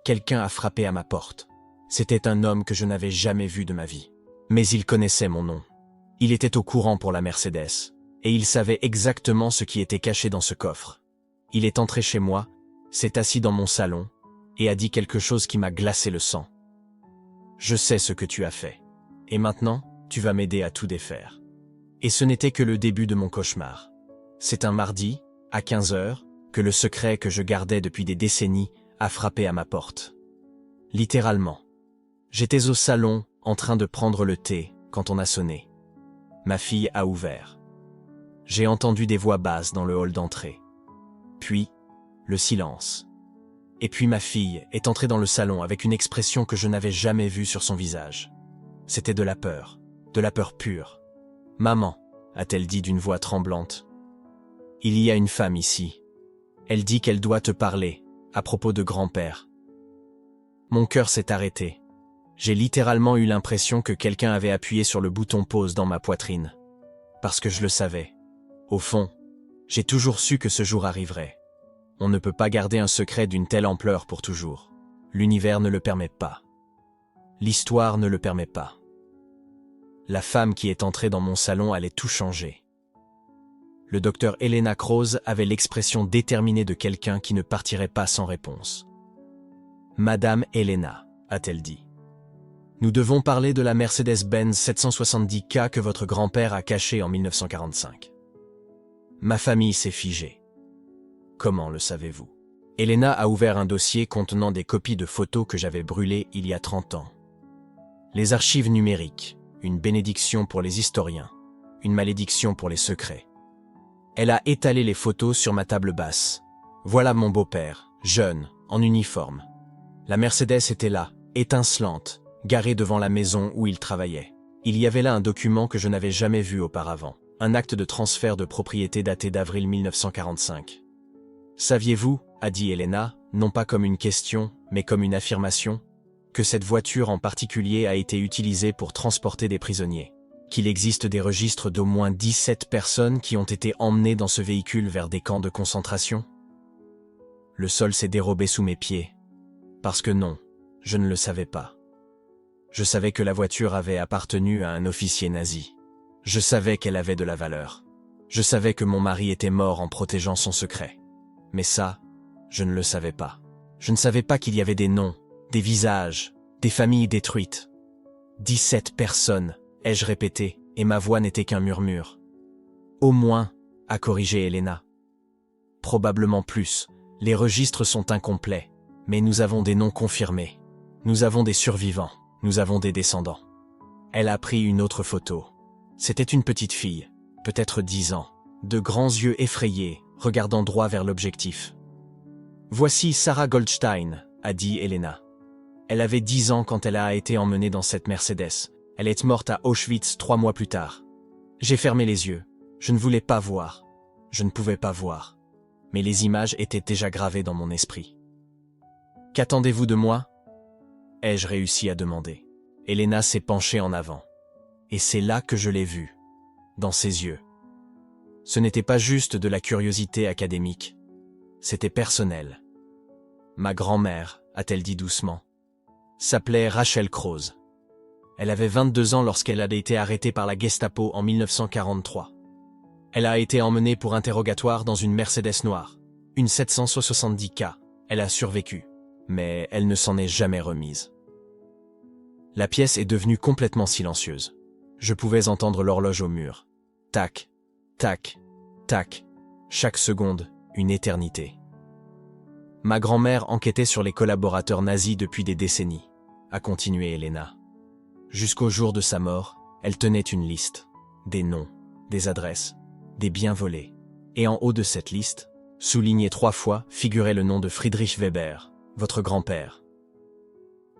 quelqu'un a frappé à ma porte. C'était un homme que je n'avais jamais vu de ma vie. Mais il connaissait mon nom. Il était au courant pour la Mercedes. Et il savait exactement ce qui était caché dans ce coffre. Il est entré chez moi, s'est assis dans mon salon, et a dit quelque chose qui m'a glacé le sang. « Je sais ce que tu as fait. Et maintenant, tu vas m'aider à tout défaire. » Et ce n'était que le début de mon cauchemar. C'est un mardi, à 15 heures, que le secret que je gardais depuis des décennies a frappé à ma porte. Littéralement. J'étais au salon, en train de prendre le thé, quand on a sonné. Ma fille a ouvert. J'ai entendu des voix basses dans le hall d'entrée. Puis, le silence. Et puis ma fille est entrée dans le salon avec une expression que je n'avais jamais vue sur son visage. C'était de la peur pure. « Maman », a-t-elle dit d'une voix tremblante. « Il y a une femme ici. Elle dit qu'elle doit te parler, à propos de grand-père. » Mon cœur s'est arrêté. J'ai littéralement eu l'impression que quelqu'un avait appuyé sur le bouton pause dans ma poitrine. Parce que je le savais. Au fond, j'ai toujours su que ce jour arriverait. On ne peut pas garder un secret d'une telle ampleur pour toujours. L'univers ne le permet pas. L'histoire ne le permet pas. La femme qui est entrée dans mon salon allait tout changer. Le docteur Elena Krause avait l'expression déterminée de quelqu'un qui ne partirait pas sans réponse. « Madame Elena », a-t-elle dit. « Nous devons parler de la Mercedes-Benz 770K que votre grand-père a cachée en 1945. » Ma famille s'est figée. Comment le savez-vous? Elena a ouvert un dossier contenant des copies de photos que j'avais brûlées il y a 30 ans. Les archives numériques, une bénédiction pour les historiens, une malédiction pour les secrets. Elle a étalé les photos sur ma table basse. Voilà mon beau-père, jeune, en uniforme. La Mercedes était là, étincelante, garée devant la maison où il travaillait. Il y avait là un document que je n'avais jamais vu auparavant. Un acte de transfert de propriété daté d'avril 1945. « Saviez-vous, a dit Elena, non pas comme une question, mais comme une affirmation, que cette voiture en particulier a été utilisée pour transporter des prisonniers, qu'il existe des registres d'au moins 17 personnes qui ont été emmenées dans ce véhicule vers des camps de concentration? » Le sol s'est dérobé sous mes pieds. Parce que non, je ne le savais pas. Je savais que la voiture avait appartenu à un officier nazi. Je savais qu'elle avait de la valeur. Je savais que mon mari était mort en protégeant son secret. Mais ça, je ne le savais pas. Je ne savais pas qu'il y avait des noms, des visages, des familles détruites. 17 personnes, ai-je répété, et ma voix n'était qu'un murmure. Au moins, a corrigé Elena. Probablement plus, les registres sont incomplets, mais nous avons des noms confirmés. Nous avons des survivants, nous avons des descendants. Elle a pris une autre photo. C'était une petite fille, peut-être 10 ans, de grands yeux effrayés, regardant droit vers l'objectif. « Voici Sarah Goldstein », a dit Elena. Elle avait 10 ans quand elle a été emmenée dans cette Mercedes. Elle est morte à Auschwitz 3 mois plus tard. J'ai fermé les yeux. Je ne voulais pas voir. Je ne pouvais pas voir. Mais les images étaient déjà gravées dans mon esprit. « Qu'attendez-vous de moi ?» ai-je réussi à demander. Elena s'est penchée en avant. Et c'est là que je l'ai vue, dans ses yeux. Ce n'était pas juste de la curiosité académique. C'était personnel. Ma grand-mère, a-t-elle dit doucement, s'appelait Rachel Croze. Elle avait 22 ans lorsqu'elle a été arrêtée par la Gestapo en 1943. Elle a été emmenée pour interrogatoire dans une Mercedes noire, une 770K. Elle a survécu, mais elle ne s'en est jamais remise. La pièce est devenue complètement silencieuse. Je pouvais entendre l'horloge au mur. Tac, tac, tac. Chaque seconde, une éternité. Ma grand-mère enquêtait sur les collaborateurs nazis depuis des décennies, a continué Elena. Jusqu'au jour de sa mort, elle tenait une liste. Des noms, des adresses, des biens volés. Et en haut de cette liste, souligné 3 fois, figurait le nom de Friedrich Weber, votre grand-père.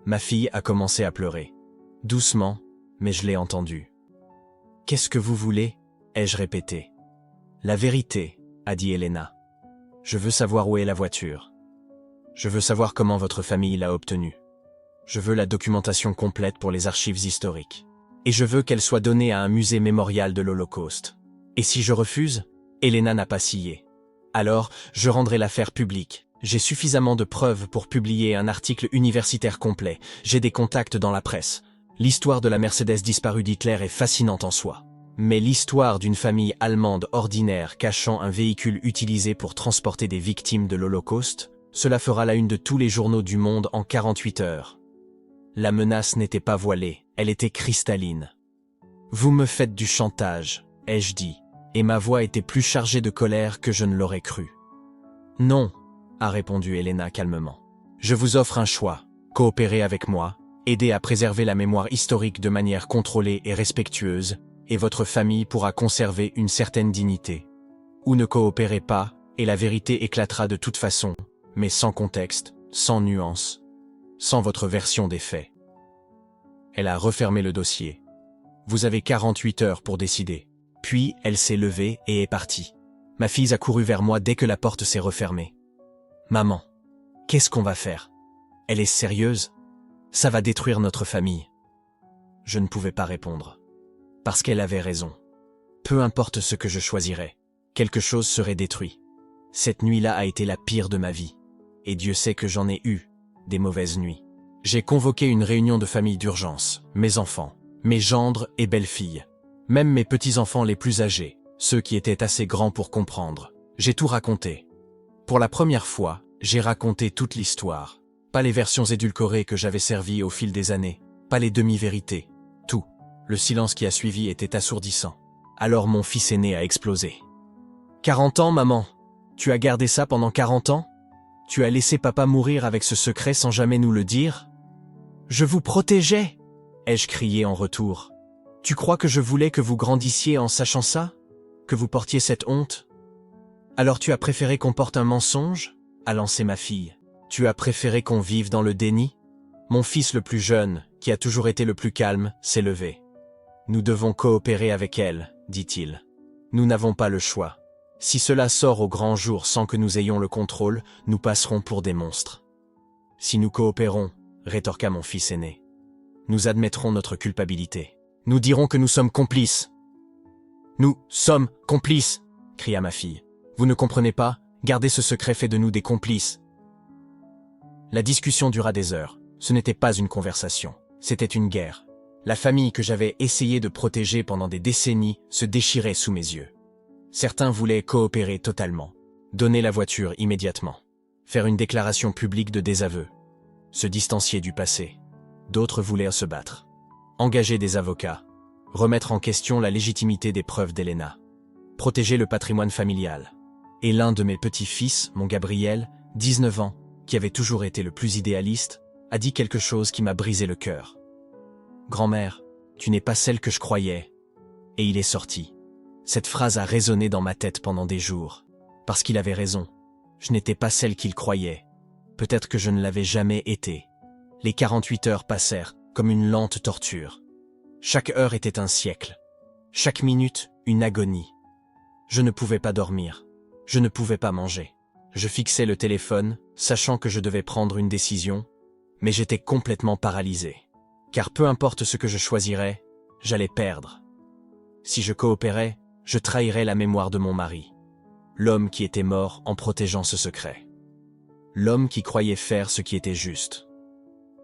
Ma fille a commencé à pleurer. Doucement, mais je l'ai entendue. « Qu'est-ce que vous voulez » ai-je répété. « La vérité » a dit Elena. « Je veux savoir où est la voiture. Je veux savoir comment votre famille l'a obtenue. Je veux la documentation complète pour les archives historiques. Et je veux qu'elle soit donnée à un musée mémorial de l'Holocauste. Et si je refuse, Elena n'a pas scié. Alors, je rendrai l'affaire publique. J'ai suffisamment de preuves pour publier un article universitaire complet. J'ai des contacts dans la presse. L'histoire de la Mercedes disparue d'Hitler est fascinante en soi. Mais l'histoire d'une famille allemande ordinaire cachant un véhicule utilisé pour transporter des victimes de l'Holocauste, cela fera la une de tous les journaux du monde en 48 heures. La menace n'était pas voilée, elle était cristalline. « Vous me faites du chantage », ai-je dit, et ma voix était plus chargée de colère que je ne l'aurais cru. « Non », a répondu Elena calmement. « Je vous offre un choix, coopérez avec moi, aidez à préserver la mémoire historique de manière contrôlée et respectueuse, et votre famille pourra conserver une certaine dignité. Ou ne coopérez pas, et la vérité éclatera de toute façon, mais sans contexte, sans nuance, sans votre version des faits. » Elle a refermé le dossier. « Vous avez 48 heures pour décider. » Puis elle s'est levée et est partie. Ma fille a couru vers moi dès que la porte s'est refermée. « Maman, qu'est-ce qu'on va faire? Elle est sérieuse? Ça va détruire notre famille. » Je ne pouvais pas répondre. Parce qu'elle avait raison. Peu importe ce que je choisirais, quelque chose serait détruit. Cette nuit-là a été la pire de ma vie. Et Dieu sait que j'en ai eu, des mauvaises nuits. J'ai convoqué une réunion de famille d'urgence, mes enfants, mes gendres et belles-filles. Même mes petits-enfants les plus âgés, ceux qui étaient assez grands pour comprendre. J'ai tout raconté. Pour la première fois, j'ai raconté toute l'histoire. Pas les versions édulcorées que j'avais servies au fil des années, pas les demi-vérités. Tout. Le silence qui a suivi était assourdissant. Alors mon fils aîné a explosé. « 40 ans, maman. Tu as gardé ça pendant 40 ans? Tu as laissé papa mourir avec ce secret sans jamais nous le dire? Je vous protégeais !» ai-je crié en retour. « Tu crois que je voulais que vous grandissiez en sachant ça? Que vous portiez cette honte? Alors tu as préféré qu'on porte un mensonge ?» a lancé ma fille. « Tu as préféré qu'on vive dans le déni ?» Mon fils le plus jeune, qui a toujours été le plus calme, s'est levé. « Nous devons coopérer avec elle, dit-il. Nous n'avons pas le choix. Si cela sort au grand jour sans que nous ayons le contrôle, nous passerons pour des monstres. » « Si nous coopérons, rétorqua mon fils aîné, nous admettrons notre culpabilité. Nous dirons que nous sommes complices. »« Nous sommes complices !» cria ma fille. « Vous ne comprenez pas? Garder ce secret fait de nous des complices. » La discussion dura des heures. Ce n'était pas une conversation, c'était une guerre. La famille que j'avais essayé de protéger pendant des décennies se déchirait sous mes yeux. Certains voulaient coopérer totalement, donner la voiture immédiatement, faire une déclaration publique de désaveu, se distancier du passé. D'autres voulaient se battre, engager des avocats, remettre en question la légitimité des preuves d'Elena, protéger le patrimoine familial. Et l'un de mes petits-fils, mon Gabriel, 19 ans, qui avait toujours été le plus idéaliste, a dit quelque chose qui m'a brisé le cœur. « Grand-mère, tu n'es pas celle que je croyais. » Et il est sorti. Cette phrase a résonné dans ma tête pendant des jours. Parce qu'il avait raison. Je n'étais pas celle qu'il croyait. Peut-être que je ne l'avais jamais été. Les 48 heures passèrent comme une lente torture. Chaque heure était un siècle. Chaque minute, une agonie. Je ne pouvais pas dormir. Je ne pouvais pas manger. Je fixais le téléphone, sachant que je devais prendre une décision, mais j'étais complètement paralysé. Car peu importe ce que je choisirais, j'allais perdre. Si je coopérais, je trahirais la mémoire de mon mari. l'homme qui était mort en protégeant ce secret. L'homme qui croyait faire ce qui était juste.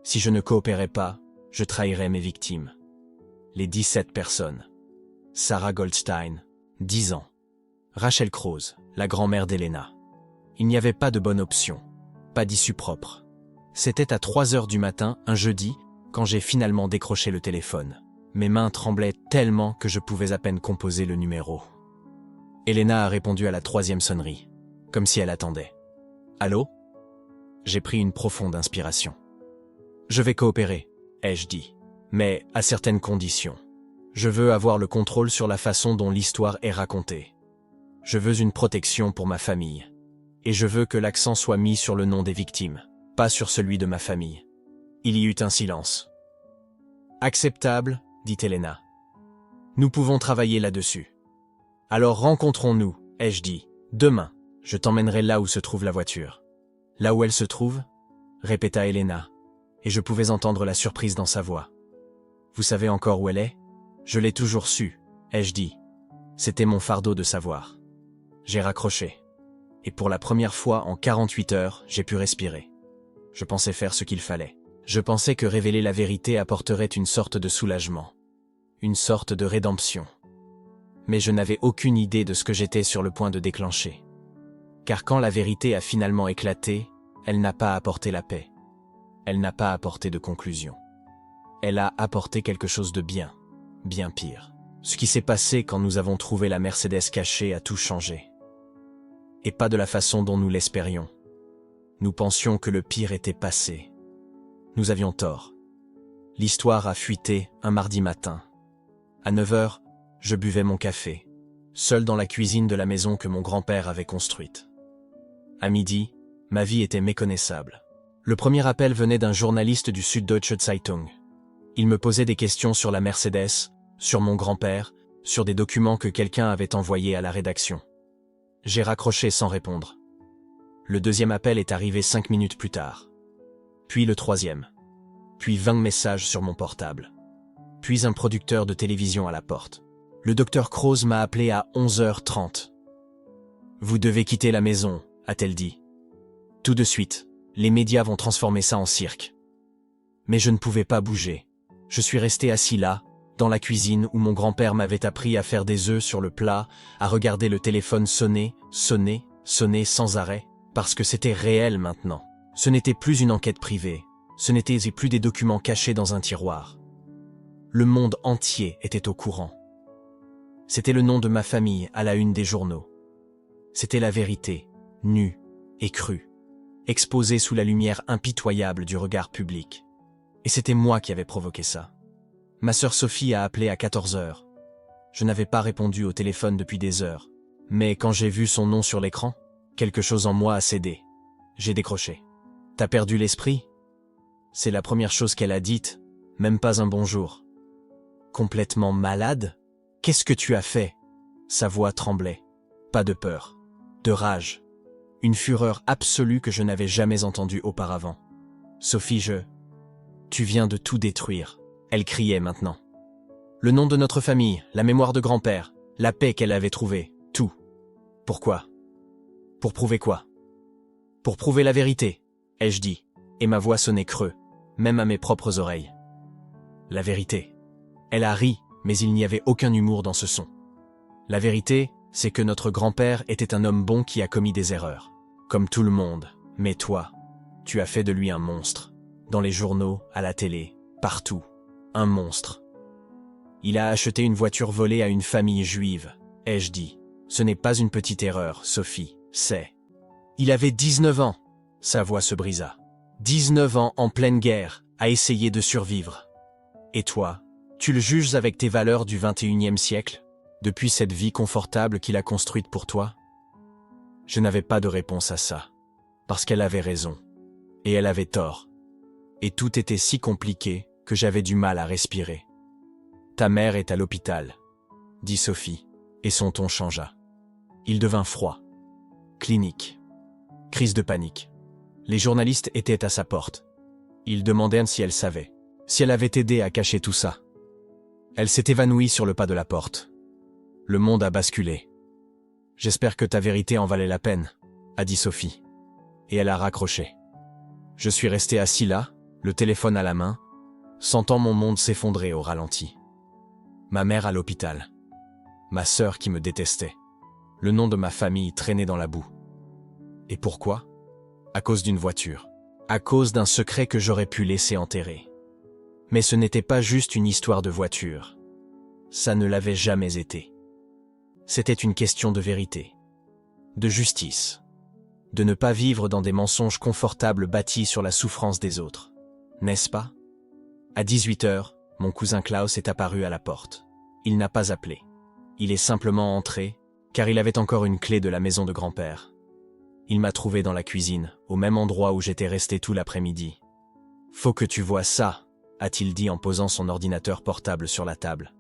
Si je ne coopérais pas, je trahirais mes victimes. Les 17 personnes. Sarah Goldstein, 10 ans. Rachel Croze, la grand-mère d'Elena. Il n'y avait pas de bonne option, pas d'issue propre. C'était à 3 heures du matin, un jeudi, quand j'ai finalement décroché le téléphone. Mes mains tremblaient tellement que je pouvais à peine composer le numéro. Elena a répondu à la 3e sonnerie, comme si elle attendait. « Allô ?» J'ai pris une profonde inspiration. « Je vais coopérer », ai-je dit, mais à certaines conditions. Je veux avoir le contrôle sur la façon dont l'histoire est racontée. Je veux une protection pour ma famille. Et je veux que l'accent soit mis sur le nom des victimes, pas sur celui de ma famille. Il y eut un silence. « Acceptable, dit Elena. Nous pouvons travailler là-dessus. Alors rencontrons-nous, ai-je dit. Demain, je t'emmènerai là où se trouve la voiture. Là où elle se trouve ? Répéta Elena, et je pouvais entendre la surprise dans sa voix. Vous savez encore où elle est ? Je l'ai toujours su, ai-je dit. C'était mon fardeau de savoir. J'ai raccroché. Et pour la première fois en 48 heures, j'ai pu respirer. Je pensais faire ce qu'il fallait. Je pensais que révéler la vérité apporterait une sorte de soulagement. Une sorte de rédemption. Mais je n'avais aucune idée de ce que j'étais sur le point de déclencher. Car quand la vérité a finalement éclaté, elle n'a pas apporté la paix. Elle n'a pas apporté de conclusion. Elle a apporté quelque chose de bien pire. Ce qui s'est passé quand nous avons trouvé la Mercedes cachée a tout changé. Et pas de la façon dont nous l'espérions. Nous pensions que le pire était passé. Nous avions tort. L'histoire a fuité un mardi matin. À 9 heures, je buvais mon café, seul dans la cuisine de la maison que mon grand-père avait construite. À midi, ma vie était méconnaissable. Le premier appel venait d'un journaliste du Süddeutsche Zeitung. Il me posait des questions sur la Mercedes, sur mon grand-père, sur des documents que quelqu'un avait envoyés à la rédaction. J'ai raccroché sans répondre. Le deuxième appel est arrivé 5 minutes plus tard. Puis le troisième. Puis 20 messages sur mon portable. Puis un producteur de télévision à la porte. Le docteur Croze m'a appelé à 11h30. « Vous devez quitter la maison », a-t-elle dit. Tout de suite, les médias vont transformer ça en cirque. Mais je ne pouvais pas bouger. Je suis resté assis là, dans la cuisine où mon grand-père m'avait appris à faire des œufs sur le plat, à regarder le téléphone sonner sans arrêt, parce que c'était réel maintenant. Ce n'était plus une enquête privée, ce n'était plus des documents cachés dans un tiroir. Le monde entier était au courant. C'était le nom de ma famille à la une des journaux. C'était la vérité, nue et crue, exposée sous la lumière impitoyable du regard public. Et c'était moi qui avais provoqué ça. Ma sœur Sophie a appelé à 14 heures. Je n'avais pas répondu au téléphone depuis des heures. Mais quand j'ai vu son nom sur l'écran, quelque chose en moi a cédé. J'ai décroché. « T'as perdu l'esprit ?» C'est la première chose qu'elle a dite, même pas un bonjour. « Complètement malade ? Qu'est-ce que tu as fait ?» Sa voix tremblait. Pas de peur, de rage. Une fureur absolue que je n'avais jamais entendue auparavant. « Sophie, Tu viens de tout détruire. » Elle criait maintenant. Le nom de notre famille, la mémoire de grand-père, la paix qu'elle avait trouvée, tout. Pourquoi ? Pour prouver quoi ? Pour prouver la vérité, ai-je dit, et ma voix sonnait creux, même à mes propres oreilles. La vérité. Elle a ri, mais il n'y avait aucun humour dans ce son. La vérité, c'est que notre grand-père était un homme bon qui a commis des erreurs. Comme tout le monde, mais toi, tu as fait de lui un monstre. Dans les journaux, à la télé, partout. Un monstre. Il a acheté une voiture volée à une famille juive, ai-je dit. Ce n'est pas une petite erreur, Sophie, c'est... Il avait 19 ans. Sa voix se brisa. 19 ans en pleine guerre, à essayer de survivre. Et toi, tu le juges avec tes valeurs du 21e siècle, depuis cette vie confortable qu'il a construite pour toi ? Je n'avais pas de réponse à ça, parce qu'elle avait raison, et elle avait tort. Et tout était si compliqué que j'avais du mal à respirer. « Ta mère est à l'hôpital », dit Sophie, et son ton changea. Il devint froid. Clinique. Crise de panique. Les journalistes étaient à sa porte. Ils demandaient si elle savait, si elle avait aidé à cacher tout ça. Elle s'est évanouie sur le pas de la porte. Le monde a basculé. J'espère que ta vérité en valait la peine, a dit Sophie. Et elle a raccroché. Je suis resté assis là, le téléphone à la main, sentant mon monde s'effondrer au ralenti. Ma mère à l'hôpital. Ma sœur qui me détestait. Le nom de ma famille traîné dans la boue. Et pourquoi? À cause d'une voiture. À cause d'un secret que j'aurais pu laisser enterrer. Mais ce n'était pas juste une histoire de voiture. Ça ne l'avait jamais été. C'était une question de vérité. De justice. De ne pas vivre dans des mensonges confortables bâtis sur la souffrance des autres. N'est-ce pas? À 18h, mon cousin Klaus est apparu à la porte. Il n'a pas appelé. Il est simplement entré, car il avait encore une clé de la maison de grand-père. Il m'a trouvé dans la cuisine, au même endroit où j'étais resté tout l'après-midi. « Faut que tu vois ça », a-t-il dit en posant son ordinateur portable sur la table.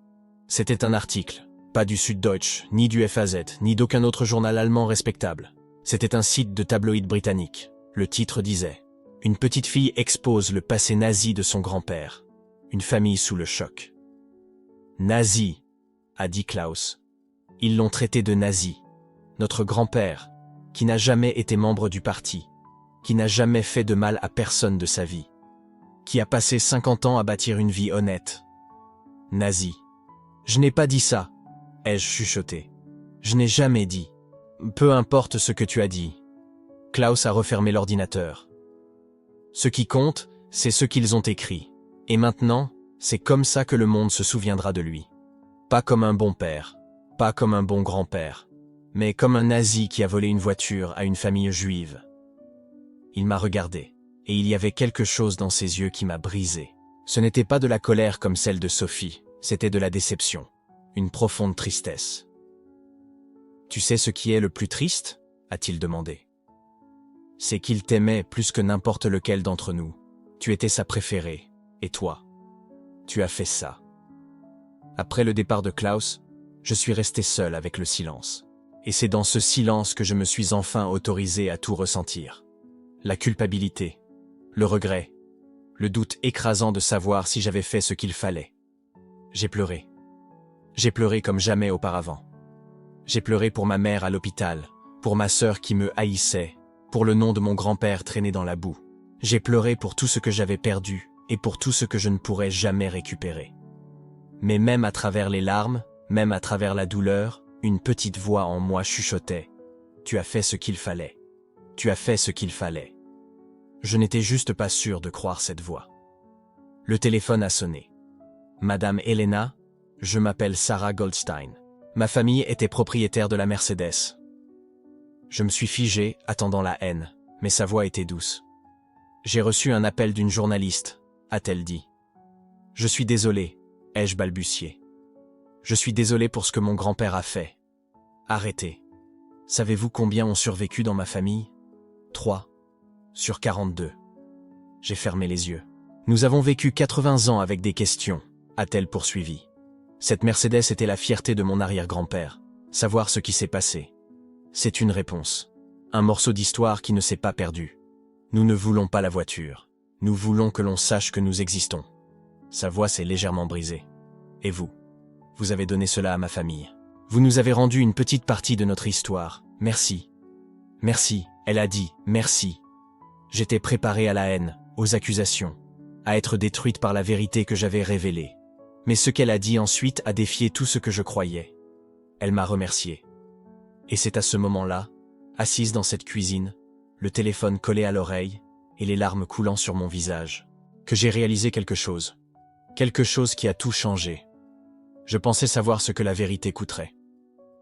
C'était un article, pas du Süddeutsche, ni du FAZ, ni d'aucun autre journal allemand respectable. C'était un site de tabloïd britannique. Le titre disait « Une petite fille expose le passé nazi de son grand-père. Une famille sous le choc. »« Nazi », a dit Klaus. « Ils l'ont traité de nazi. Notre grand-père, qui n'a jamais été membre du parti, qui n'a jamais fait de mal à personne de sa vie, qui a passé 50 ans à bâtir une vie honnête. Nazi. Je n'ai pas dit ça, ai-je chuchoté. Je n'ai jamais dit. Peu importe ce que tu as dit. Klaus a refermé l'ordinateur. Ce qui compte, c'est ce qu'ils ont écrit. Et maintenant, c'est comme ça que le monde se souviendra de lui. Pas comme un bon père, pas comme un bon grand-père, mais comme un nazi qui a volé une voiture à une famille juive. Il m'a regardé, et il y avait quelque chose dans ses yeux qui m'a brisé. Ce n'était pas de la colère comme celle de Sophie, c'était de la déception, une profonde tristesse. « Tu sais ce qui est le plus triste ?» a-t-il demandé. « C'est qu'il t'aimait plus que n'importe lequel d'entre nous. Tu étais sa préférée, et toi, tu as fait ça. » Après le départ de Klaus, je suis resté seul avec le silence. Et c'est dans ce silence que je me suis enfin autorisé à tout ressentir. La culpabilité, le regret, le doute écrasant de savoir si j'avais fait ce qu'il fallait. J'ai pleuré. J'ai pleuré comme jamais auparavant. J'ai pleuré pour ma mère à l'hôpital, pour ma sœur qui me haïssait, pour le nom de mon grand-père traîné dans la boue. J'ai pleuré pour tout ce que j'avais perdu et pour tout ce que je ne pourrais jamais récupérer. Mais même à travers les larmes, même à travers la douleur, une petite voix en moi chuchotait. « Tu as fait ce qu'il fallait. Tu as fait ce qu'il fallait. » Je n'étais juste pas sûr de croire cette voix. Le téléphone a sonné. « Madame Helena, je m'appelle Sarah Goldstein. Ma famille était propriétaire de la Mercedes. » Je me suis figé, attendant la haine, mais sa voix était douce. « J'ai reçu un appel d'une journaliste, a-t-elle dit. Je suis désolé, ai-je balbutié. Je suis désolé pour ce que mon grand-père a fait. Arrêtez. Savez-vous combien ont survécu dans ma famille? 3 sur 42. J'ai fermé les yeux. Nous avons vécu 80 ans avec des questions, a-t-elle poursuivi. Cette Mercedes était la fierté de mon arrière-grand-père. Savoir ce qui s'est passé. C'est une réponse. Un morceau d'histoire qui ne s'est pas perdu. Nous ne voulons pas la voiture. Nous voulons que l'on sache que nous existons. Sa voix s'est légèrement brisée. Et vous? Vous avez donné cela à ma famille. Vous nous avez rendu une petite partie de notre histoire. Merci. Merci, elle a dit, merci. J'étais préparé à la haine, aux accusations, à être détruite par la vérité que j'avais révélée. Mais ce qu'elle a dit ensuite a défié tout ce que je croyais. Elle m'a remercié. Et c'est à ce moment-là, assise dans cette cuisine, le téléphone collé à l'oreille et les larmes coulant sur mon visage, que j'ai réalisé quelque chose. Quelque chose qui a tout changé. Je pensais savoir ce que la vérité coûterait.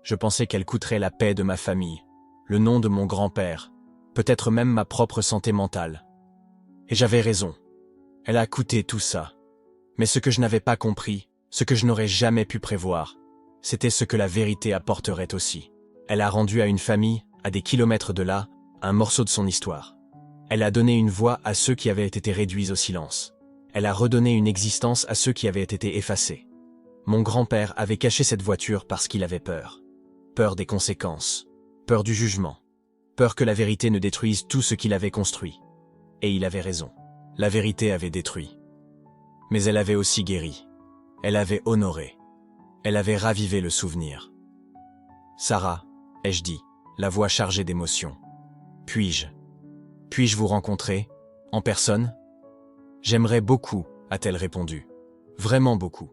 Je pensais qu'elle coûterait la paix de ma famille, le nom de mon grand-père, peut-être même ma propre santé mentale. Et j'avais raison. Elle a coûté tout ça. Mais ce que je n'avais pas compris, ce que je n'aurais jamais pu prévoir, c'était ce que la vérité apporterait aussi. Elle a rendu à une famille, à des kilomètres de là, un morceau de son histoire. Elle a donné une voix à ceux qui avaient été réduits au silence. Elle a redonné une existence à ceux qui avaient été effacés. Mon grand-père avait caché cette voiture parce qu'il avait peur. Peur des conséquences, peur du jugement, peur que la vérité ne détruise tout ce qu'il avait construit. Et il avait raison. La vérité avait détruit. Mais elle avait aussi guéri. Elle avait honoré. Elle avait ravivé le souvenir. Sarah, ai-je dit, la voix chargée d'émotion. Puis-je vous rencontrer, en personne? J'aimerais beaucoup, a-t-elle répondu. Vraiment beaucoup.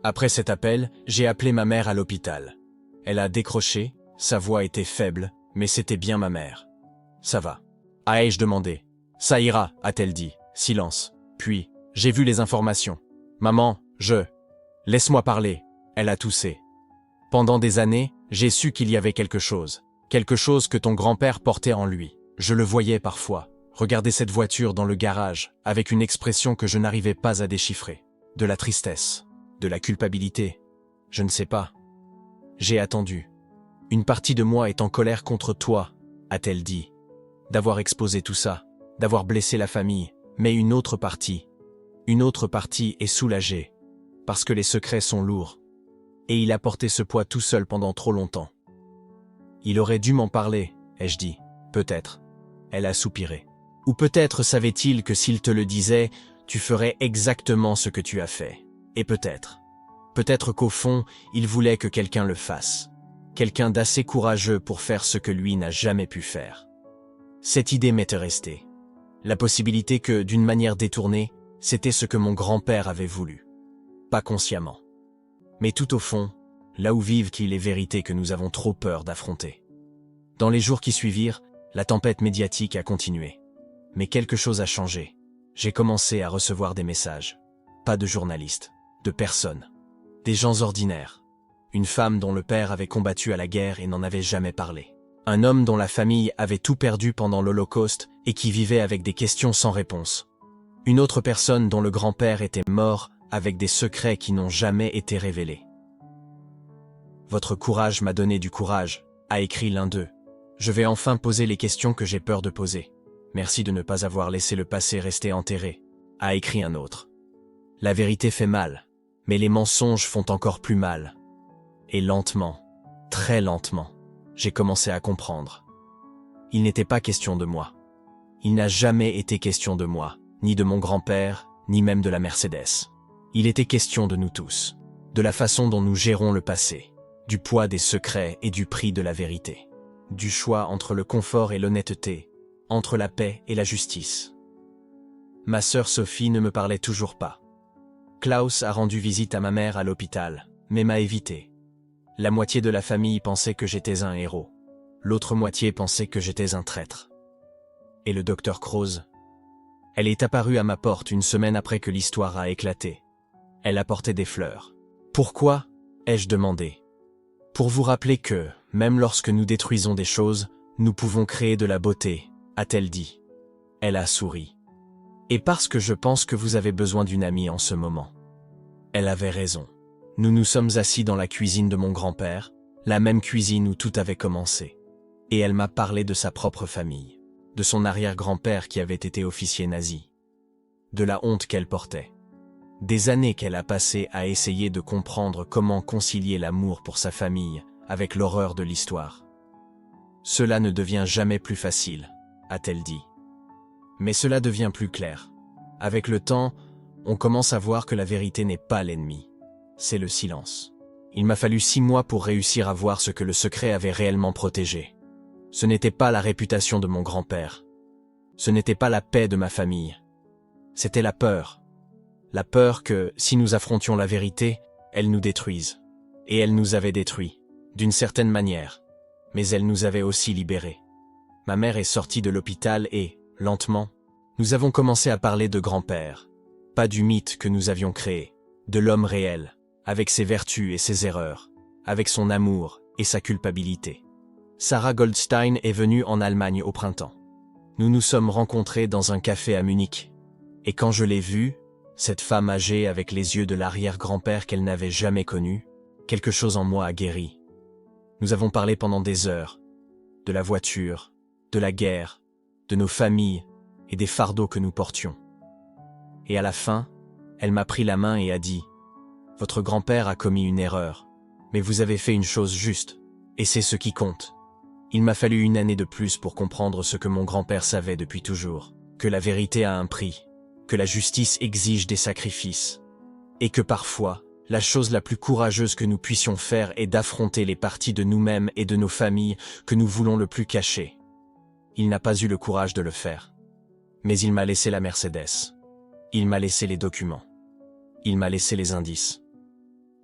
Après cet appel, j'ai appelé ma mère à l'hôpital. Elle a décroché, sa voix était faible, mais c'était bien ma mère. Ça va. Ai-je demandé. Ça ira, a-t-elle dit. Silence. Puis, j'ai vu les informations. Maman, Laisse-moi parler. Elle a toussé. Pendant des années, j'ai su qu'il y avait quelque chose que ton grand-père portait en lui. Je le voyais parfois, regarder cette voiture dans le garage, avec une expression que je n'arrivais pas à déchiffrer. De la tristesse, de la culpabilité. Je ne sais pas. J'ai attendu. Une partie de moi est en colère contre toi, a-t-elle dit. D'avoir exposé tout ça, d'avoir blessé la famille, mais une autre partie est soulagée, parce que les secrets sont lourds. Et il a porté ce poids tout seul pendant trop longtemps. Il aurait dû m'en parler, ai-je dit. Peut-être. Elle a soupiré. Ou peut-être savait-il que s'il te le disait, tu ferais exactement ce que tu as fait. Et peut-être qu'au fond, il voulait que quelqu'un le fasse. Quelqu'un d'assez courageux pour faire ce que lui n'a jamais pu faire. Cette idée m'était restée. La possibilité que, d'une manière détournée, c'était ce que mon grand-père avait voulu. Pas consciemment. Mais tout au fond, là où vivent les vérités que nous avons trop peur d'affronter. Dans les jours qui suivirent, la tempête médiatique a continué. Mais quelque chose a changé. J'ai commencé à recevoir des messages. Pas de journalistes, de personnes. Des gens ordinaires. Une femme dont le père avait combattu à la guerre et n'en avait jamais parlé. Un homme dont la famille avait tout perdu pendant l'Holocauste et qui vivait avec des questions sans réponse. Une autre personne dont le grand-père était mort avec des secrets qui n'ont jamais été révélés. Votre courage m'a donné du courage, a écrit l'un d'eux. Je vais enfin poser les questions que j'ai peur de poser. Merci de ne pas avoir laissé le passé rester enterré, a écrit un autre. La vérité fait mal, mais les mensonges font encore plus mal. Et lentement, très lentement, j'ai commencé à comprendre. Il n'était pas question de moi. Il n'a jamais été question de moi, ni de mon grand-père, ni même de la Mercedes. Il était question de nous tous, de la façon dont nous gérons le passé, du poids des secrets et du prix de la vérité, du choix entre le confort et l'honnêteté, entre la paix et la justice. Ma sœur Sophie ne me parlait toujours pas. Klaus a rendu visite à ma mère à l'hôpital, mais m'a évité. La moitié de la famille pensait que j'étais un héros. L'autre moitié pensait que j'étais un traître. Et le docteur Krause? Elle est apparue à ma porte une semaine après que l'histoire a éclaté. Elle apportait des fleurs. Pourquoi? Ai-je demandé. Pour vous rappeler que, même lorsque nous détruisons des choses, nous pouvons créer de la beauté, a-t-elle dit. Elle a souri. Et parce que je pense que vous avez besoin d'une amie en ce moment. Elle avait raison. Nous nous sommes assis dans la cuisine de mon grand-père, la même cuisine où tout avait commencé. Et elle m'a parlé de sa propre famille, de son arrière-grand-père qui avait été officier nazi, de la honte qu'elle portait, des années qu'elle a passées à essayer de comprendre comment concilier l'amour pour sa famille avec l'horreur de l'histoire. Cela ne devient jamais plus facile, a-t-elle dit. Mais cela devient plus clair. Avec le temps, on commence à voir que la vérité n'est pas l'ennemi. C'est le silence. Il m'a fallu 6 mois pour réussir à voir ce que le secret avait réellement protégé. Ce n'était pas la réputation de mon grand-père. Ce n'était pas la paix de ma famille. C'était la peur. La peur que, si nous affrontions la vérité, elle nous détruise. Et elle nous avait détruits, d'une certaine manière. Mais elle nous avait aussi libérés. Ma mère est sortie de l'hôpital et, lentement, nous avons commencé à parler de grand-père. Pas du mythe que nous avions créé, de l'homme réel, avec ses vertus et ses erreurs, avec son amour et sa culpabilité. Sarah Goldstein est venue en Allemagne au printemps. Nous nous sommes rencontrés dans un café à Munich. Et quand je l'ai vue, cette femme âgée avec les yeux de l'arrière-grand-père qu'elle n'avait jamais connu, quelque chose en moi a guéri. Nous avons parlé pendant des heures, de la voiture, de la guerre, de nos familles et des fardeaux que nous portions. Et à la fin, elle m'a pris la main et a dit « Votre grand-père a commis une erreur, mais vous avez fait une chose juste, et c'est ce qui compte. » Il m'a fallu 1 année de plus pour comprendre ce que mon grand-père savait depuis toujours, que la vérité a un prix, que la justice exige des sacrifices, et que parfois, La chose la plus courageuse que nous puissions faire est d'affronter les parties de nous-mêmes et de nos familles que nous voulons le plus cacher. Il n'a pas eu le courage de le faire. Mais il m'a laissé la Mercedes. Il m'a laissé les documents. Il m'a laissé les indices.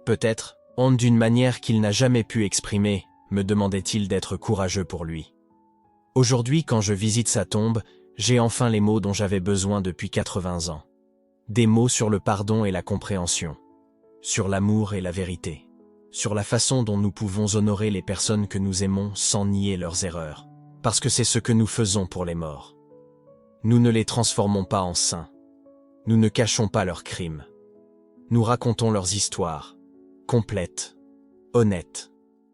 Peut-être, honte d'une manière qu'il n'a jamais pu exprimer, me demandait-il d'être courageux pour lui. Aujourd'hui, quand je visite sa tombe, j'ai enfin les mots dont j'avais besoin depuis 80 ans. Des mots sur le pardon et la compréhension, sur l'amour et la vérité, sur la façon dont nous pouvons honorer les personnes que nous aimons sans nier leurs erreurs, parce que c'est ce que nous faisons pour les morts. Nous ne les transformons pas en saints. Nous ne cachons pas leurs crimes. Nous racontons leurs histoires, complètes, honnêtes,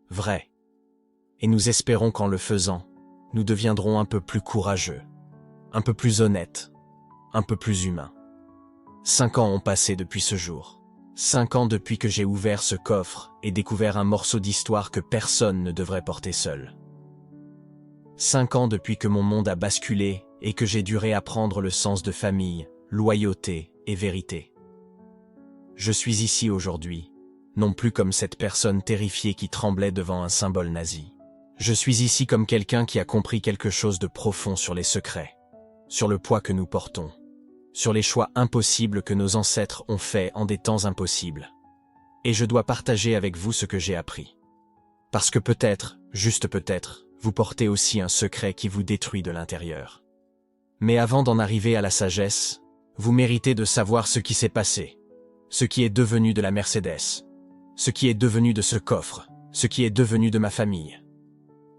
vraies. Et nous espérons qu'en le faisant, nous deviendrons un peu plus courageux, un peu plus honnêtes, un peu plus humains. 5 ans ont passé depuis ce jour. 5 ans depuis que j'ai ouvert ce coffre et découvert un morceau d'histoire que personne ne devrait porter seul. 5 ans depuis que mon monde a basculé et que j'ai dû réapprendre le sens de famille, loyauté et vérité. Je suis ici aujourd'hui, non plus comme cette personne terrifiée qui tremblait devant un symbole nazi. Je suis ici comme quelqu'un qui a compris quelque chose de profond sur les secrets, sur le poids que nous portons, sur les choix impossibles que nos ancêtres ont faits en des temps impossibles. Et je dois partager avec vous ce que j'ai appris. Parce que peut-être, juste peut-être, vous portez aussi un secret qui vous détruit de l'intérieur. Mais avant d'en arriver à la sagesse, vous méritez de savoir ce qui s'est passé, ce qui est devenu de la Mercedes, ce qui est devenu de ce coffre, ce qui est devenu de ma famille.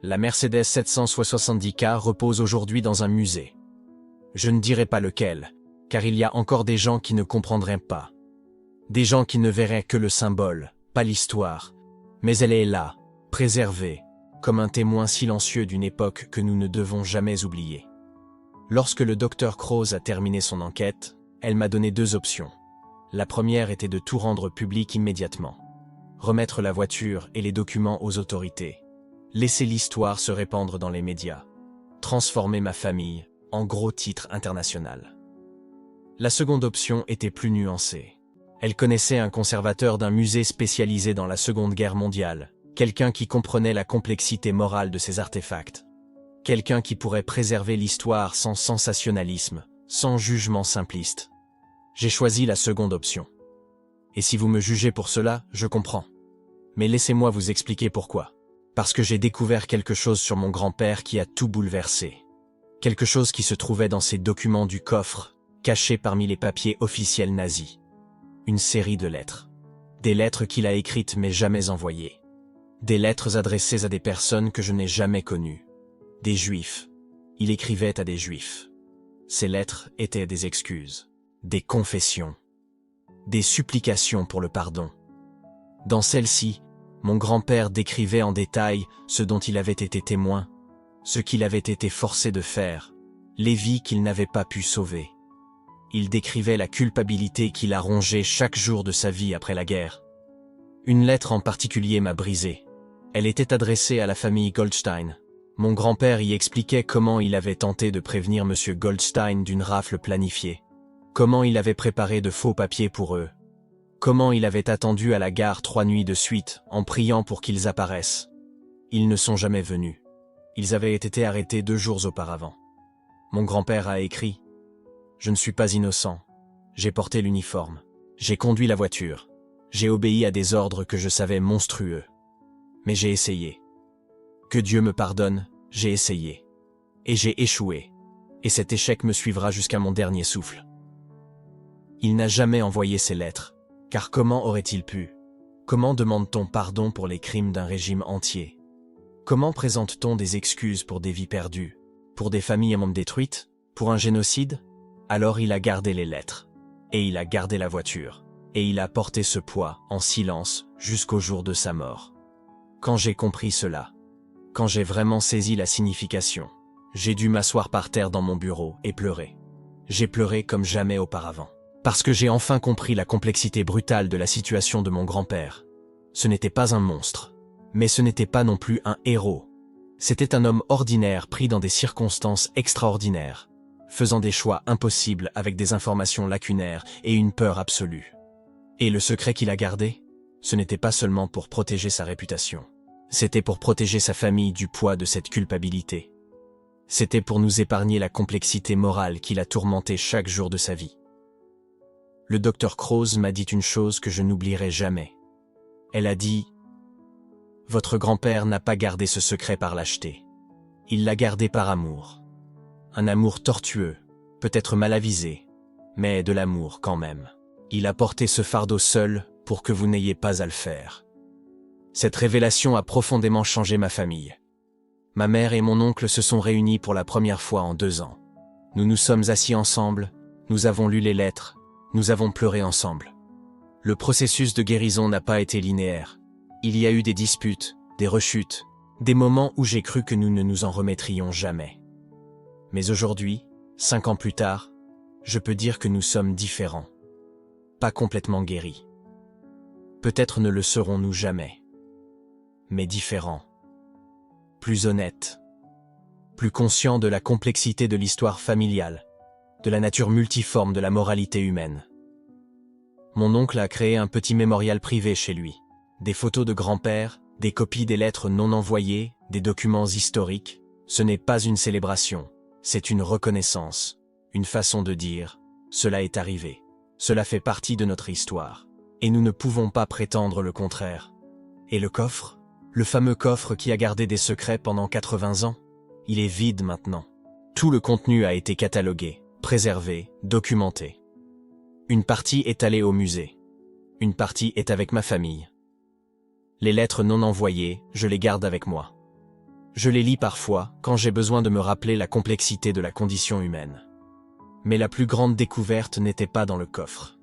La Mercedes 770K repose aujourd'hui dans un musée. Je ne dirai pas lequel, car il y a encore des gens qui ne comprendraient pas. Des gens qui ne verraient que le symbole, pas l'histoire. Mais elle est là, préservée, comme un témoin silencieux d'une époque que nous ne devons jamais oublier. Lorsque le docteur Krause a terminé son enquête, elle m'a donné 2 options. La première était de tout rendre public immédiatement. Remettre la voiture et les documents aux autorités. Laisser l'histoire se répandre dans les médias. Transformer ma famille en gros titre international. La seconde option était plus nuancée. Elle connaissait un conservateur d'un musée spécialisé dans la Seconde Guerre mondiale, quelqu'un qui comprenait la complexité morale de ces artefacts. Quelqu'un qui pourrait préserver l'histoire sans sensationnalisme, sans jugement simpliste. J'ai choisi la seconde option. Et si vous me jugez pour cela, je comprends. Mais laissez-moi vous expliquer pourquoi. Parce que j'ai découvert quelque chose sur mon grand-père qui a tout bouleversé. Quelque chose qui se trouvait dans ces documents du coffre, cachés parmi les papiers officiels nazis. Une série de lettres. Des lettres qu'il a écrites mais jamais envoyées. Des lettres adressées à des personnes que je n'ai jamais connues. Des juifs. Il écrivait à des juifs. Ces lettres étaient des excuses, des confessions, des supplications pour le pardon. Dans celles-ci, mon grand-père décrivait en détail ce dont il avait été témoin, ce qu'il avait été forcé de faire, les vies qu'il n'avait pas pu sauver. Il décrivait la culpabilité qu'il a rongée chaque jour de sa vie après la guerre. Une lettre en particulier m'a brisé. Elle était adressée à la famille Goldstein. Mon grand-père y expliquait comment il avait tenté de prévenir M. Goldstein d'une rafle planifiée. Comment il avait préparé de faux papiers pour eux. Comment il avait attendu à la gare 3 nuits de suite, en priant pour qu'ils apparaissent. Ils ne sont jamais venus. Ils avaient été arrêtés 2 jours auparavant. Mon grand-père a écrit « Je ne suis pas innocent. J'ai porté l'uniforme. J'ai conduit la voiture. J'ai obéi à des ordres que je savais monstrueux. Mais j'ai essayé. Que Dieu me pardonne, j'ai essayé. Et j'ai échoué. Et cet échec me suivra jusqu'à mon dernier souffle. » Il n'a jamais envoyé ces lettres, car comment aurait-il pu? Comment demande-t-on pardon pour les crimes d'un régime entier? Comment présente-t-on des excuses pour des vies perdues, pour des familles à monde détruites, pour un génocide? Alors il a gardé les lettres, et il a gardé la voiture, et il a porté ce poids en silence jusqu'au jour de sa mort. Quand j'ai compris cela, quand j'ai vraiment saisi la signification, j'ai dû m'asseoir par terre dans mon bureau et pleurer. J'ai pleuré comme jamais auparavant. Parce que j'ai enfin compris la complexité brutale de la situation de mon grand-père. Ce n'était pas un monstre, mais ce n'était pas non plus un héros. C'était un homme ordinaire pris dans des circonstances extraordinaires, faisant des choix impossibles avec des informations lacunaires et une peur absolue. Et le secret qu'il a gardé? ce n'était pas seulement pour protéger sa réputation. C'était pour protéger sa famille du poids de cette culpabilité. C'était pour nous épargner la complexité morale qui la tourmentait chaque jour de sa vie. Le docteur Krause m'a dit une chose que je n'oublierai jamais. Elle a dit « Votre grand-père n'a pas gardé ce secret par lâcheté. Il l'a gardé par amour. Un amour tortueux, peut-être mal avisé, mais de l'amour quand même. Il a porté ce fardeau seul pour que vous n'ayez pas à le faire. » Cette révélation a profondément changé ma famille. Ma mère et mon oncle se sont réunis pour la première fois en 2 ans. Nous nous sommes assis ensemble, nous avons lu les lettres, nous avons pleuré ensemble. Le processus de guérison n'a pas été linéaire. Il y a eu des disputes, des rechutes, des moments où j'ai cru que nous ne nous en remettrions jamais. Mais aujourd'hui, 5 ans plus tard, je peux dire que nous sommes différents. Pas complètement guéris. Peut-être ne le serons-nous jamais. Mais différents. Plus honnêtes. Plus conscients de la complexité de l'histoire familiale, de la nature multiforme de la moralité humaine. Mon oncle a créé un petit mémorial privé chez lui. Des photos de grand-père, des copies des lettres non envoyées, des documents historiques. Ce n'est pas une célébration, c'est une reconnaissance, une façon de dire « cela est arrivé, cela fait partie de notre histoire, et nous ne pouvons pas prétendre le contraire ». Et le coffre ? Le fameux coffre qui a gardé des secrets pendant 80 ans, il est vide maintenant. Tout le contenu a été catalogué, préservé, documenté. Une partie est allée au musée. Une partie est avec ma famille. Les lettres non envoyées, je les garde avec moi. Je les lis parfois quand j'ai besoin de me rappeler la complexité de la condition humaine. Mais la plus grande découverte n'était pas dans le coffre.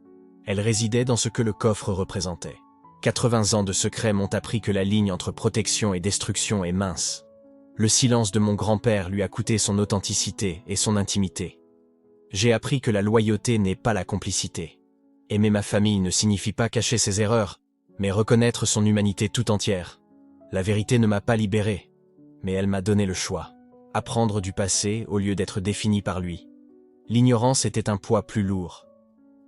Elle résidait dans ce que le coffre représentait. 80 ans de secrets m'ont appris que la ligne entre protection et destruction est mince. Le silence de mon grand-père lui a coûté son authenticité et son intimité. J'ai appris que la loyauté n'est pas la complicité. Aimer ma famille ne signifie pas cacher ses erreurs, mais reconnaître son humanité tout entière. La vérité ne m'a pas libéré, mais elle m'a donné le choix. Apprendre du passé au lieu d'être défini par lui. L'ignorance était un poids plus lourd.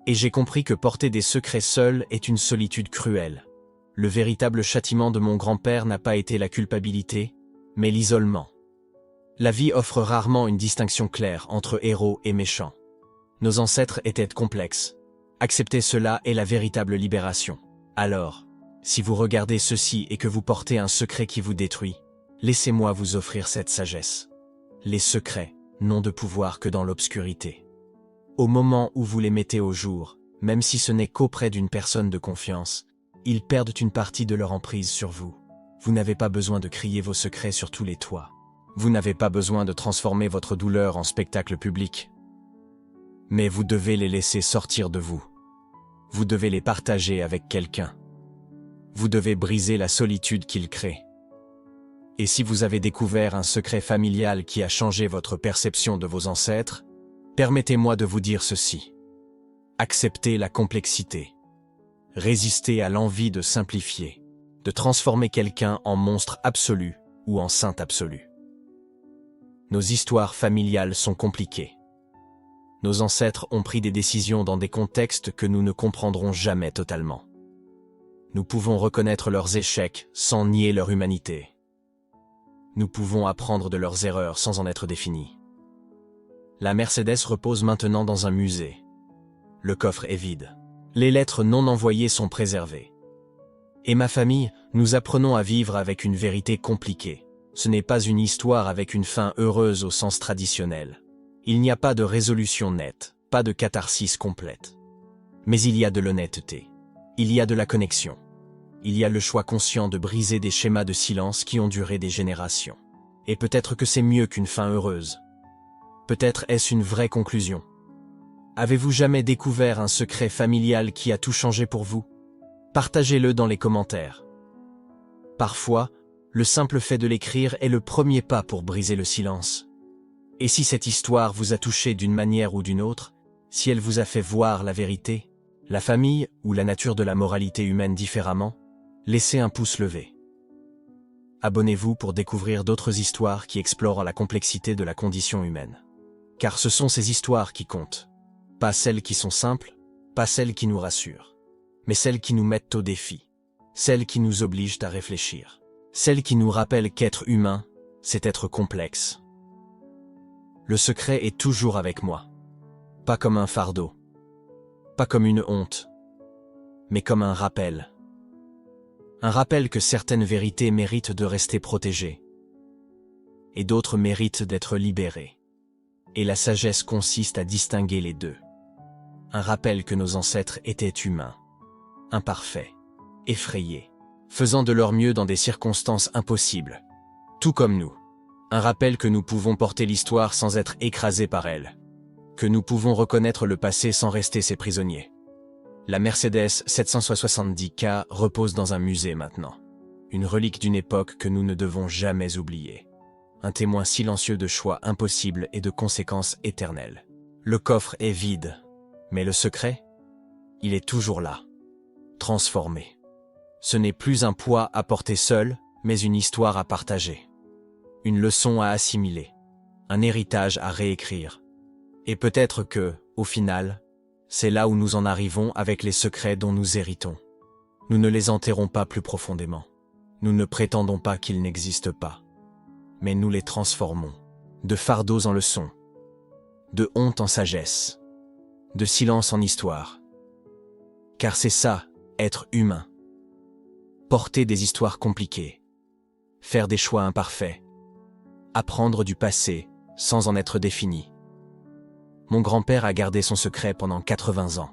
Et j'ai compris que porter des secrets seul est une solitude cruelle. Le véritable châtiment de mon grand-père n'a pas été la culpabilité, mais l'isolement. La vie offre rarement une distinction claire entre héros et méchants. Nos ancêtres étaient complexes. Accepter cela est la véritable libération. Alors, si vous regardez ceci et que vous portez un secret qui vous détruit, laissez-moi vous offrir cette sagesse. Les secrets n'ont de pouvoir que dans l'obscurité. Au moment où vous les mettez au jour, même si ce n'est qu'auprès d'une personne de confiance, ils perdent une partie de leur emprise sur vous. Vous n'avez pas besoin de crier vos secrets sur tous les toits. Vous n'avez pas besoin de transformer votre douleur en spectacle public. Mais vous devez les laisser sortir de vous. Vous devez les partager avec quelqu'un. Vous devez briser la solitude qu'ils créent. Et si vous avez découvert un secret familial qui a changé votre perception de vos ancêtres, permettez-moi de vous dire ceci. Acceptez la complexité. Résistez à l'envie de simplifier, de transformer quelqu'un en monstre absolu ou en sainte absolue. Nos histoires familiales sont compliquées. Nos ancêtres ont pris des décisions dans des contextes que nous ne comprendrons jamais totalement. Nous pouvons reconnaître leurs échecs sans nier leur humanité. Nous pouvons apprendre de leurs erreurs sans en être définis. La Mercedes repose maintenant dans un musée. Le coffre est vide. Les lettres non envoyées sont préservées. Et ma famille, nous apprenons à vivre avec une vérité compliquée. Ce n'est pas une histoire avec une fin heureuse au sens traditionnel. Il n'y a pas de résolution nette, pas de catharsis complète. Mais il y a de l'honnêteté. Il y a de la connexion. Il y a le choix conscient de briser des schémas de silence qui ont duré des générations. Et peut-être que c'est mieux qu'une fin heureuse. Peut-être est-ce une vraie conclusion. Avez-vous jamais découvert un secret familial qui a tout changé pour vous? Partagez-le dans les commentaires. Parfois, le simple fait de l'écrire est le premier pas pour briser le silence. Et si cette histoire vous a touché d'une manière ou d'une autre, si elle vous a fait voir la vérité, la famille ou la nature de la moralité humaine différemment, laissez un pouce levé. Abonnez-vous pour découvrir d'autres histoires qui explorent la complexité de la condition humaine. Car ce sont ces histoires qui comptent. Pas celles qui sont simples, pas celles qui nous rassurent, mais celles qui nous mettent au défi. celles qui nous obligent à réfléchir, celles qui nous rappellent qu'être humain, c'est être complexe. Le secret est toujours avec moi. Pas comme un fardeau, pas comme une honte, mais comme un rappel. Un rappel que certaines vérités méritent de rester protégées, et d'autres méritent d'être libérées. Et la sagesse consiste à distinguer les deux. Un rappel que nos ancêtres étaient humains, imparfaits, effrayés, faisant de leur mieux dans des circonstances impossibles, tout comme nous. Un rappel que nous pouvons porter l'histoire sans être écrasés par elle, que nous pouvons reconnaître le passé sans rester ses prisonniers. La Mercedes 770K repose dans un musée maintenant, une relique d'une époque que nous ne devons jamais oublier. Un témoin silencieux de choix impossibles et de conséquences éternelles. Le coffre est vide, mais le secret, il est toujours là, transformé. Ce n'est plus un poids à porter seul, mais une histoire à partager. Une leçon à assimiler, un héritage à réécrire. Et peut-être que, au final, c'est là où nous en arrivons avec les secrets dont nous héritons. Nous ne les enterrons pas plus profondément. Nous ne prétendons pas qu'ils n'existent pas. Mais nous les transformons, de fardeaux en leçons, de honte en sagesse, de silence en histoire. Car c'est ça, être humain. Porter des histoires compliquées, faire des choix imparfaits, apprendre du passé sans en être défini. Mon grand-père a gardé son secret pendant 80 ans.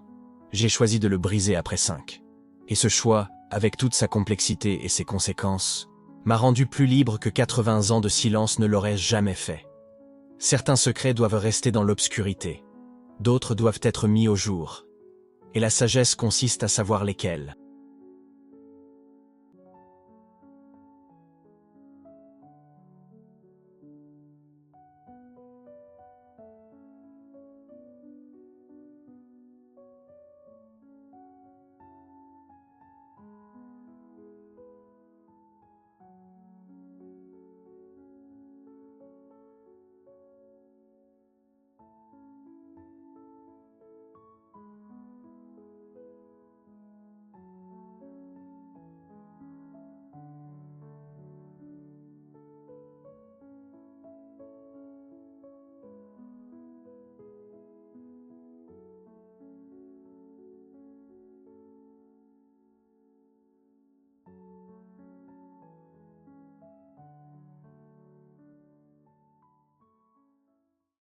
J'ai choisi de le briser après 5. Et ce choix, avec toute sa complexité et ses conséquences, m'a rendu plus libre que 80 ans de silence ne l'auraient jamais fait. Certains secrets doivent rester dans l'obscurité, d'autres doivent être mis au jour. Et la sagesse consiste à savoir lesquels.